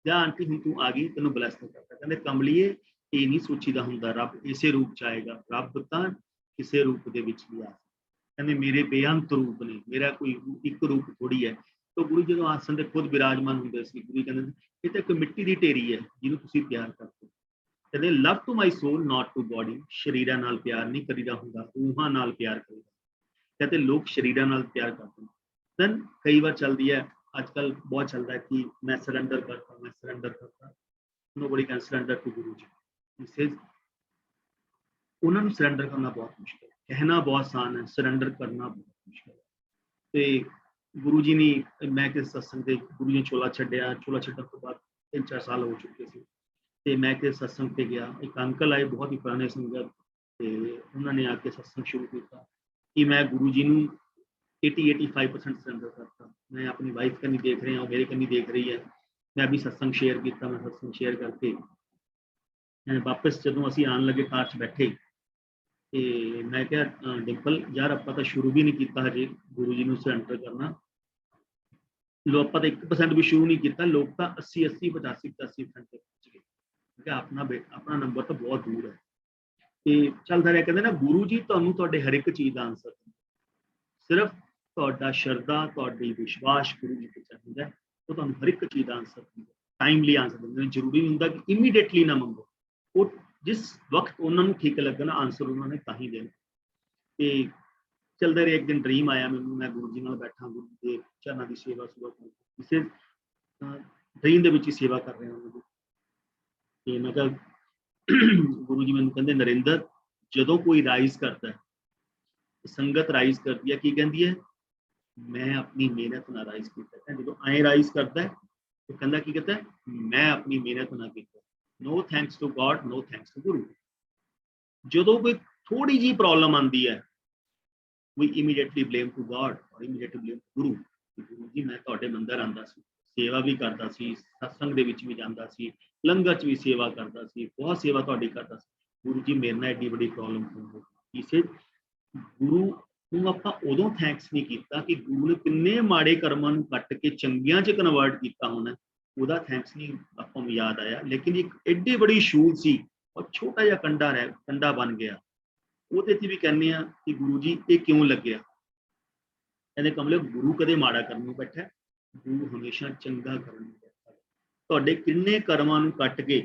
ਜਾ ਆਂਟੀ ਹੁਣ ਤੂੰ ਆ ਗਈ ਤੈਨੂੰ ਬਲੈਸ ਨਹੀਂ ਕਰਦਾ। ਕਹਿੰਦੇ ਕਮਲੀਏ ਇਹ ਨਹੀਂ ਸੋਚੀਦਾ ਹੁੰਦਾ ਰੱਬ ਇਸੇ ਰੂਪ ਚ ਆਏਗਾ, ਰੱਬ ਤਾਂ ਕਿਸੇ ਰੂਪ ਦੇ ਵਿੱਚ ਵੀ ਆ। ਕਹਿੰਦੇ ਮੇਰੇ ਬੇਅੰਤ ਰੂਪ ਨੇ, ਮੇਰਾ ਕੋਈ ਇੱਕ ਰੂਪ ਥੋੜੀ ਹੈ। तो गुरु जो आसन से खुद विराजमान होंगे सी, गुरु कहते ये तो एक मिट्टी की ढेरी है जिन्होंने तुसीं प्यार करते। कहते love to my soul not to body, शरीरां नाल प्यार नहीं करीदा हुंदा, रूहां नाल प्यार करीदा। कहते लोग शरीरां नाल प्यार करते हैं। दैन कई बार चलती है आजकल बहुत चलता है कि मैं सरेंडर करता, मैं सरेंडर करता। नोबडी कैन सरेंडर टू गुरु जी। उन्होंने सरेंडर करना बहुत मुश्किल है, कहना बहुत आसान है, सरेंडर करना बहुत मुश्किल है। तो गुरु जी ने मैं किस सत्संग से गुरु जी छोला छड्डिया, छोला छड्डण तो बाद 3-4 साल हो चुके थे। तो मैं किस सत्संग से गया, एक अंकल आए बहुत ही पुराने संगत, तो उन्होंने आके सत्संग शुरू किया कि मैं गुरु जी नूं 80-85% सरेंडर करता। मैं अपनी वाइफ कन्नी देख रहा, मेरे कन्नी देख रही है। मैं भी सत्संग शेयर किया, मैं सत्संग शेयर करके वापस जदों असीं आन लगे कार च बैठे, ਤੇ ਮੈਂ ਕਿਹਾ ਡਿੰਪਲ ਯਾਰ ਆਪਾਂ ਤਾਂ ਸ਼ੁਰੂ ਵੀ ਨਹੀਂ ਕੀਤਾ ਹਜੇ ਗੁਰੂ ਜੀ ਨੂੰ ਸਰੈਂਡਰ ਕਰਨਾ। ਲੋ ਆਪਾਂ ਤਾਂ 1% ਵੀ ਸ਼ੁਰੂ ਨਹੀਂ ਕੀਤਾ, ਲੋਕ ਤਾਂ 80 85 85% ਤੇ ਪਹੁੰਚ ਗਏ। ਮੈਂ ਕਿਹਾ ਆਪਣਾ ਨੰਬਰ ਤਾਂ ਬਹੁਤ ਦੂਰ ਹੈ। ਤੇ ਚੱਲਦਾ ਰਿਹਾ। ਕਹਿੰਦੇ ਨਾ ਗੁਰੂ ਜੀ ਤੁਹਾਨੂੰ ਤੁਹਾਡੇ ਹਰ ਇੱਕ ਚੀਜ਼ ਦਾ ਆਨਸਰ ਦਿੰਦੇ, ਸਿਰਫ ਤੁਹਾਡਾ ਸ਼ਰਧਾ, ਤੁਹਾਡੀ ਵਿਸ਼ਵਾਸ ਗੁਰੂ ਜੀ ਤੇ ਚਾਹੀਦਾ ਹੈ, ਉਹ ਤੁਹਾਨੂੰ ਹਰ ਇੱਕ ਚੀਜ਼ ਦਾ ਆਨਸਰ ਦਿੰਦੇ, ਟਾਈਮਲੀ ਆਨਸਰ ਦਿੰਦੇ। ਜ਼ਰੂਰੀ ਨਹੀਂ ਹੁੰਦਾ ਕਿ ਇਮੀਡੀਏਟਲੀ ਨਾ ਮੰਗੋ, ਉਹ जिस वक्त उन्होंने ठीक लगना आंसर उन्होंने ताही देना। तो चलते रहे, एक दिन ड्रीम आया मैनू, मैं गुरु जी नाल बैठा, गुरु जी के चरणों की सेवा सुबह किसी ड्रीम के ही सेवा कर रहे हैं। तो मैं कहा गुरु जी मैनू कहते नरेंद्र जदों कोई राइज करता है, संगत राइज करती है, की कहती है मैं अपनी मेहनत ना राइज किया। जो ऐ राइज करता है तो कहता की कहता है मैं अपनी मेहनत ना किया। No thanks to God, no thanks to guru. जो कोई थोड़ी जी प्रॉब्लम आती है we immediately blame to God और immediately blame to guru. Guru जी मैं तुहाडे मंदिर आंदा सी, सेवा भी करता सी, सत्संग दे विच भी जांदा सी, लंगर च भी सेवा करता सी, बहुत सेवा तुहाडी करता सी। गुरु जी मेरे नाल एडी बड़ी प्रॉब्लम क्यों? इसे गुरु नूं आपां उदों थैंक्स नहीं कीता कि गुरु ने किन्ने माड़े कर्मां नूं कट के चंगियां च कन्वर्ट कीता होना, ਉਹਦਾ थैंक्स नहीं ਆਪਾਂ ਨੂੰ याद आया। लेकिन एक एडी बड़ी शूल सी और छोटा जिहा कंडा बन गया, ਉਹਦੇ ਤੇ ਵੀ ਕਹਿੰਦੇ ਆ कि गुरु जी ये क्यों लग्या। कहते कमले गुरु कदे माड़ा करन ਨੂੰ बैठा, गुरु हमेशा चंगा करन ਨੂੰ बैठा। ਤੁਹਾਡੇ ਕਿੰਨੇ ਕਰਮਾਂ ਨੂੰ ਕੱਟ ਕੇ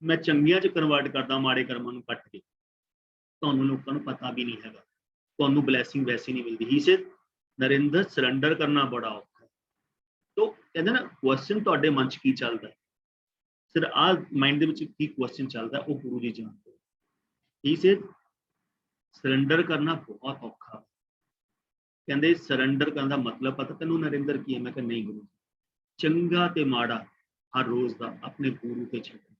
मैं ਚੰਗੀਆਂ ਚ ਕਨਵਰਟ ਕਰਦਾ, ਮਾੜੇ ਕਰਮਾਂ ਨੂੰ ਕੱਟ ਕੇ। ਤੁਹਾਨੂੰ ਲੋਕਾਂ ਨੂੰ ਪਤਾ ਵੀ ਨਹੀਂ ਹੈਗਾ, ਤੁਹਾਨੂੰ ਬਲੈਸਿੰਗ ਵੈਸੇ ਨਹੀਂ ਮਿਲਦੀ। ਹੀ ਸੇ ਨਰਿੰਦਰ ਸਰੈਂਡਰ ਕਰਨਾ ਬੜਾ ਔਖਾ। तो कहते ना क्वेश्चन तुहाडे मन च की चलता है, सिर आ माइंड दे विच की क्वेश्चन चलता है, वो गुरु जी जानते। इसे सरेंडर करना बहुत औखा। कहते सरेंडर करने का मतलब पता तैनूं नरेंद्र की है? मैं कहा नहीं गुरु, चंगा ते माड़ा हर रोज का अपने गुरु ते छड्डो,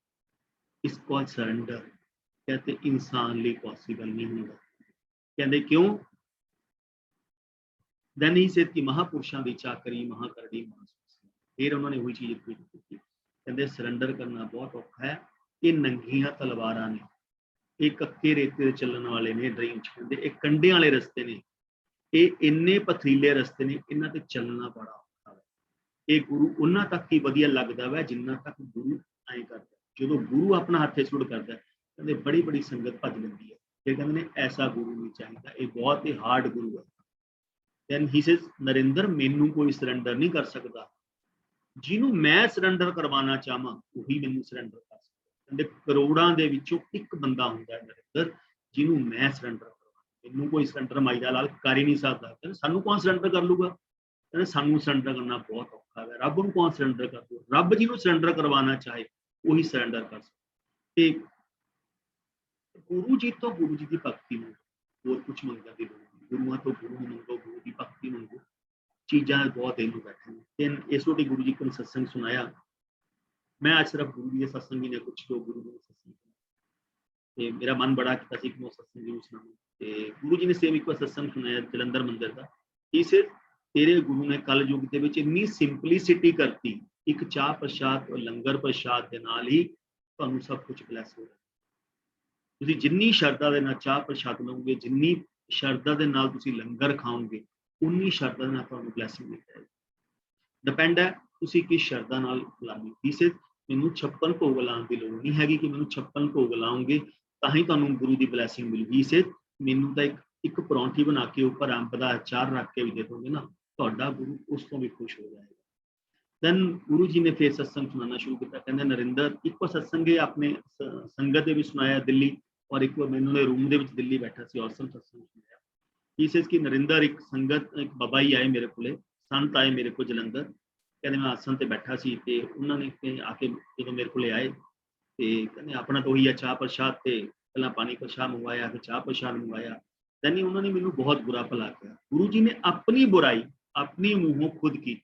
इस कॉल सरेंडर। कहते इंसान लिए पॉसिबल नहीं होगा। कहते क्यों? दैन ही से कि महापुरुषों की चाकरी महाकरड़ी महासुखी। फिर उन्होंने वही चीज रिपीट की, कहते सरेंडर करना बहुत औखा है। ये नंगियां तलवारां ने, ਇਹ ਕੱਕੇ ਰੇਤੇ ਤੇ ਚੱਲਣ ਵਾਲੇ ਨੇ, ਡ੍ਰੀਮ ਚ ਕਹਿੰਦੇ ਇਹ ਕੰਢਿਆਂ ਵਾਲੇ ਰਸਤੇ ਨੇ, ਇਹ ਇੰਨੇ ਪਥਰੀਲੇ ਰਸਤੇ ਨੇ, ਇਹਨਾਂ ਤੇ ਚੱਲਣਾ ਬੜਾ ਔਖਾ ਹੈ। ਇਹ ਗੁਰੂ ਉਹਨਾਂ ਤੱਕ ਹੀ ਵਧੀਆ ਲੱਗਦਾ ਵਾ ਜਿੰਨਾ ਤੱਕ ਗੁਰੂ ਐਂ ਕਰਦਾ। ਜਦੋਂ ਗੁਰੂ ਆਪਣਾ ਹੱਥੇ ਸੁੱਟ ਕਰਦਾ ਕਹਿੰਦੇ ਬੜੀ ਬੜੀ ਸੰਗਤ ਭੱਜ ਲੈਂਦੀ ਹੈ। ਫਿਰ ਕਹਿੰਦੇ ਨੇ ਐਸਾ ਗੁਰੂ ਨਹੀਂ ਚਾਹੀਦਾ, ਇਹ ਬਹੁਤ ਹੀ ਹਾਰਡ ਗੁਰੂ ਹੈ। ਦੈਨ ਹੀ ਸੇਜ਼ ਨਰਿੰਦਰ ਮੈਨੂੰ ਕੋਈ ਸਰੈਂਡਰ ਨਹੀਂ ਕਰ ਸਕਦਾ, ਜਿਹਨੂੰ ਮੈਂ ਸਰੈਂਡਰ ਕਰਵਾਉਣਾ ਚਾਹਾਂ ਉਹੀ ਮੈਨੂੰ ਸਰੈਂਡਰ ਕਰ ਸਕਦਾ। ਕਹਿੰਦੇ ਕਰੋੜਾਂ ਦੇ ਵਿੱਚੋਂ ਇੱਕ ਬੰਦਾ ਹੁੰਦਾ ਹੈ ਨਰਿੰਦਰ ਜਿਹਨੂੰ ਮੈਂ ਸਰੈਂਡਰ ਕਰਵਾਉਣਾ, ਮੈਨੂੰ ਕੋਈ ਸਰੈਂਡਰ ਮਾਈ ਦਾ ਲਾਲ ਕਰ ਹੀ ਨਹੀਂ ਸਕਦਾ। ਕਹਿੰਦੇ ਸਾਨੂੰ ਕੌਣ ਸਰੈਂਡਰ ਕਰ ਲੂਗਾ? ਕਹਿੰਦੇ ਸਾਨੂੰ ਸਰੈਂਡਰ ਕਰਨਾ ਬਹੁਤ ਔਖਾ ਹੈ। ਰੱਬ ਨੂੰ ਕੌਣ ਸਰੈਂਡਰ ਕਰ ਦੂ? ਰੱਬ ਜਿਹਨੂੰ ਸਰੈਂਡਰ ਕਰਵਾਉਣਾ ਚਾਹੇ ਉਹੀ ਸਰੈਂਡਰ ਕਰ ਸਕਦਾ। ਤੇ ਗੁਰੂ ਜੀ ਤੋਂ ਗੁਰੂ ਜੀ ਦੀ ਭਗਤੀ ਮੰਗੋ, ਹੋਰ ਕੁਛ ਮੰਗਣ ਦੀ ਲੋੜ ਨਹੀਂ। ਗੁਰੂਆਂ ਤੋਂ ਗੁਰੂ ਨੂੰ ਮੰਗੋ, ਗੁਰੂ ਦੀ ਭਗਤੀ ਮੰਗੋ, ਚੀਜ਼ਾਂ ਬਹੁਤ ਇਹਨੂੰ ਬੈਠੇ ਨੇ। ਤੇ ਇਸ ਵਾਰੀ ਗੁਰੂ ਜੀ ਕੋਲ ਸਤਸੰਗ ਸੁਣਾਇਆ। ਮੈਂ ਅੱਜ ਸਿਰਫ ਗੁਰੂ ਜੀ ਦੇ ਸਤਸੰਗ ਹੀ ਨੇ ਕੁਛ ਜੋ ਗੁਰੂ ਜੀ ਦੇ ਸਤਸੰਗ ਤੇ ਮੇਰਾ ਮਨ ਬੜਾ ਕੀਤਾ ਸੀ ਕਿ ਮੈਂ ਸਤਸੰਗ ਜ਼ਰੂਰ ਸੁਣਾਵਾਂ। ਤੇ ਗੁਰੂ ਜੀ ਨੇ ਸੇਮ ਇੱਕ ਵਾਰ ਸਤਸੰਗ ਸੁਣਾਇਆ ਜਲੰਧਰ ਮੰਦਿਰ ਦਾ। ਇਸ ਤੇਰੇ ਗੁਰੂ ਨੇ ਕਲ ਯੁੱਗ ਦੇ ਵਿੱਚ ਇੰਨੀ ਸਿੰਪਲਿਸਿਟੀ ਕਰਤੀ, ਇੱਕ ਚਾਹ ਪ੍ਰਸ਼ਾਦ ਲੰਗਰ ਪ੍ਰਸ਼ਾਦ ਦੇ ਨਾਲ ਹੀ ਤੁਹਾਨੂੰ ਸਭ ਕੁਝ ਬਲੈਸ ਹੋ ਰਿਹਾ। ਤੁਸੀਂ ਜਿੰਨੀ ਸ਼ਰਧਾ ਦੇ ਨਾਲ ਚਾਹ ਪ੍ਰਸ਼ਾਦ ਲਓਗੇ, ਜਿੰਨੀ ਸ਼ਰਧਾ ਦੇ ਨਾਲ ਤੁਸੀਂ ਲੰਗਰ ਖਾਓਗੇ, ਉਨੀ ਸ਼ਰਧਾ ਦੇ ਨਾਲ ਤੁਹਾਨੂੰ ਬਲੈਸਿੰਗ ਮਿਲ ਜਾਏਗੀ। ਡਿਪੈਂਡ ਹੈ ਤੁਸੀਂ ਕਿਸ ਸ਼ਰਧਾ ਨਾਲ ਲਾਣੀ। ਇਸੇ ਮੈਨੂੰ 56 ਭੋਗ ਲਾਉਣ ਦੀ ਲੋੜ ਨਹੀਂ ਹੈਗੀ ਕਿ ਮੈਨੂੰ 56 ਭੋਗ ਲਾਉਂਗੇ ਤਾਂ ਹੀ ਤੁਹਾਨੂੰ ਗੁਰੂ ਦੀ ਬਲੈਸਿੰਗ ਮਿਲੂਗੀ। ਇਸੇ ਮੈਨੂੰ ਤਾਂ ਇੱਕ ਪਰੌਂਠੀ ਬਣਾ ਕੇ ਉੱਪਰ ਅੰਬ ਦਾ ਅਚਾਰ ਰੱਖ ਕੇ ਵੀ ਦੇ ਦੋਗੇ ਨਾ, ਤੁਹਾਡਾ ਗੁਰੂ ਉਸ ਤੋਂ ਵੀ ਖੁਸ਼ ਹੋ ਜਾਏਗਾ। ਦੈਨ ਗੁਰੂ ਜੀ ਨੇ ਫਿਰ ਸਤਸੰਗ ਸੁਣਾਉਣਾ ਸ਼ੁਰੂ ਕੀਤਾ। ਕਹਿੰਦੇ ਨਰਿੰਦਰ ਇੱਕ ਵਾਰ ਸਤਸੰਗ ਆਪਣੇ ਸੰਗਤ ਦੇ ਵਿੱਚ ਸੁਣਾਇਆ ਦਿੱਲੀ, ਔਰ ਇੱਕ ਵਾਰ ਮੈਨੂੰ ਰੂਮ ਦੇ ਵਿੱਚ ਦਿੱਲੀ ਬੈਠਾ ਸੀ ਔਸਮ ਸਤਸੰਗ ਸੁਣਾਇਆ। ਇਸ ਕਿ ਨਰਿੰਦਰ ਇੱਕ ਸੰਗਤ ਇੱਕ ਬਾਬਾ ਹੀ ਆਏ ਮੇਰੇ ਕੋਲੇ, ਸੰਤ ਆਏ ਮੇਰੇ ਕੋਲ ਜਲੰਧਰ। ਕਹਿੰਦੇ ਮੈਂ ਆਸਨ ਤੇ ਬੈਠਾ ਸੀ ਤੇ ਉਹਨਾਂ ਨੇ ਆ ਕੇ ਜਦੋਂ ਮੇਰੇ ਕੋਲੇ ਆਏ ਤੇ ਕਹਿੰਦੇ ਆਪਣਾ ਤਾਂ ਉਹੀ ਆ ਚਾਹ ਪ੍ਰਸ਼ਾਦ, ਤੇ ਪਹਿਲਾਂ ਪਾਣੀ ਪ੍ਰਸ਼ਾਦ ਮੰਗਵਾਇਆ ਫਿਰ ਚਾਹ ਪ੍ਰਸ਼ਾਦ ਮੰਗਵਾਇਆ। ਦੈਨ ਉਹਨਾਂ ਨੇ ਮੈਨੂੰ ਬਹੁਤ ਬੁਰਾ ਭਲਾ ਕਿਹਾ। ਗੁਰੂ ਜੀ ਨੇ ਆਪਣੀ ਬੁਰਾਈ ਆਪਣੀ ਮੂੰਹੋਂ ਖੁਦ ਕੀ,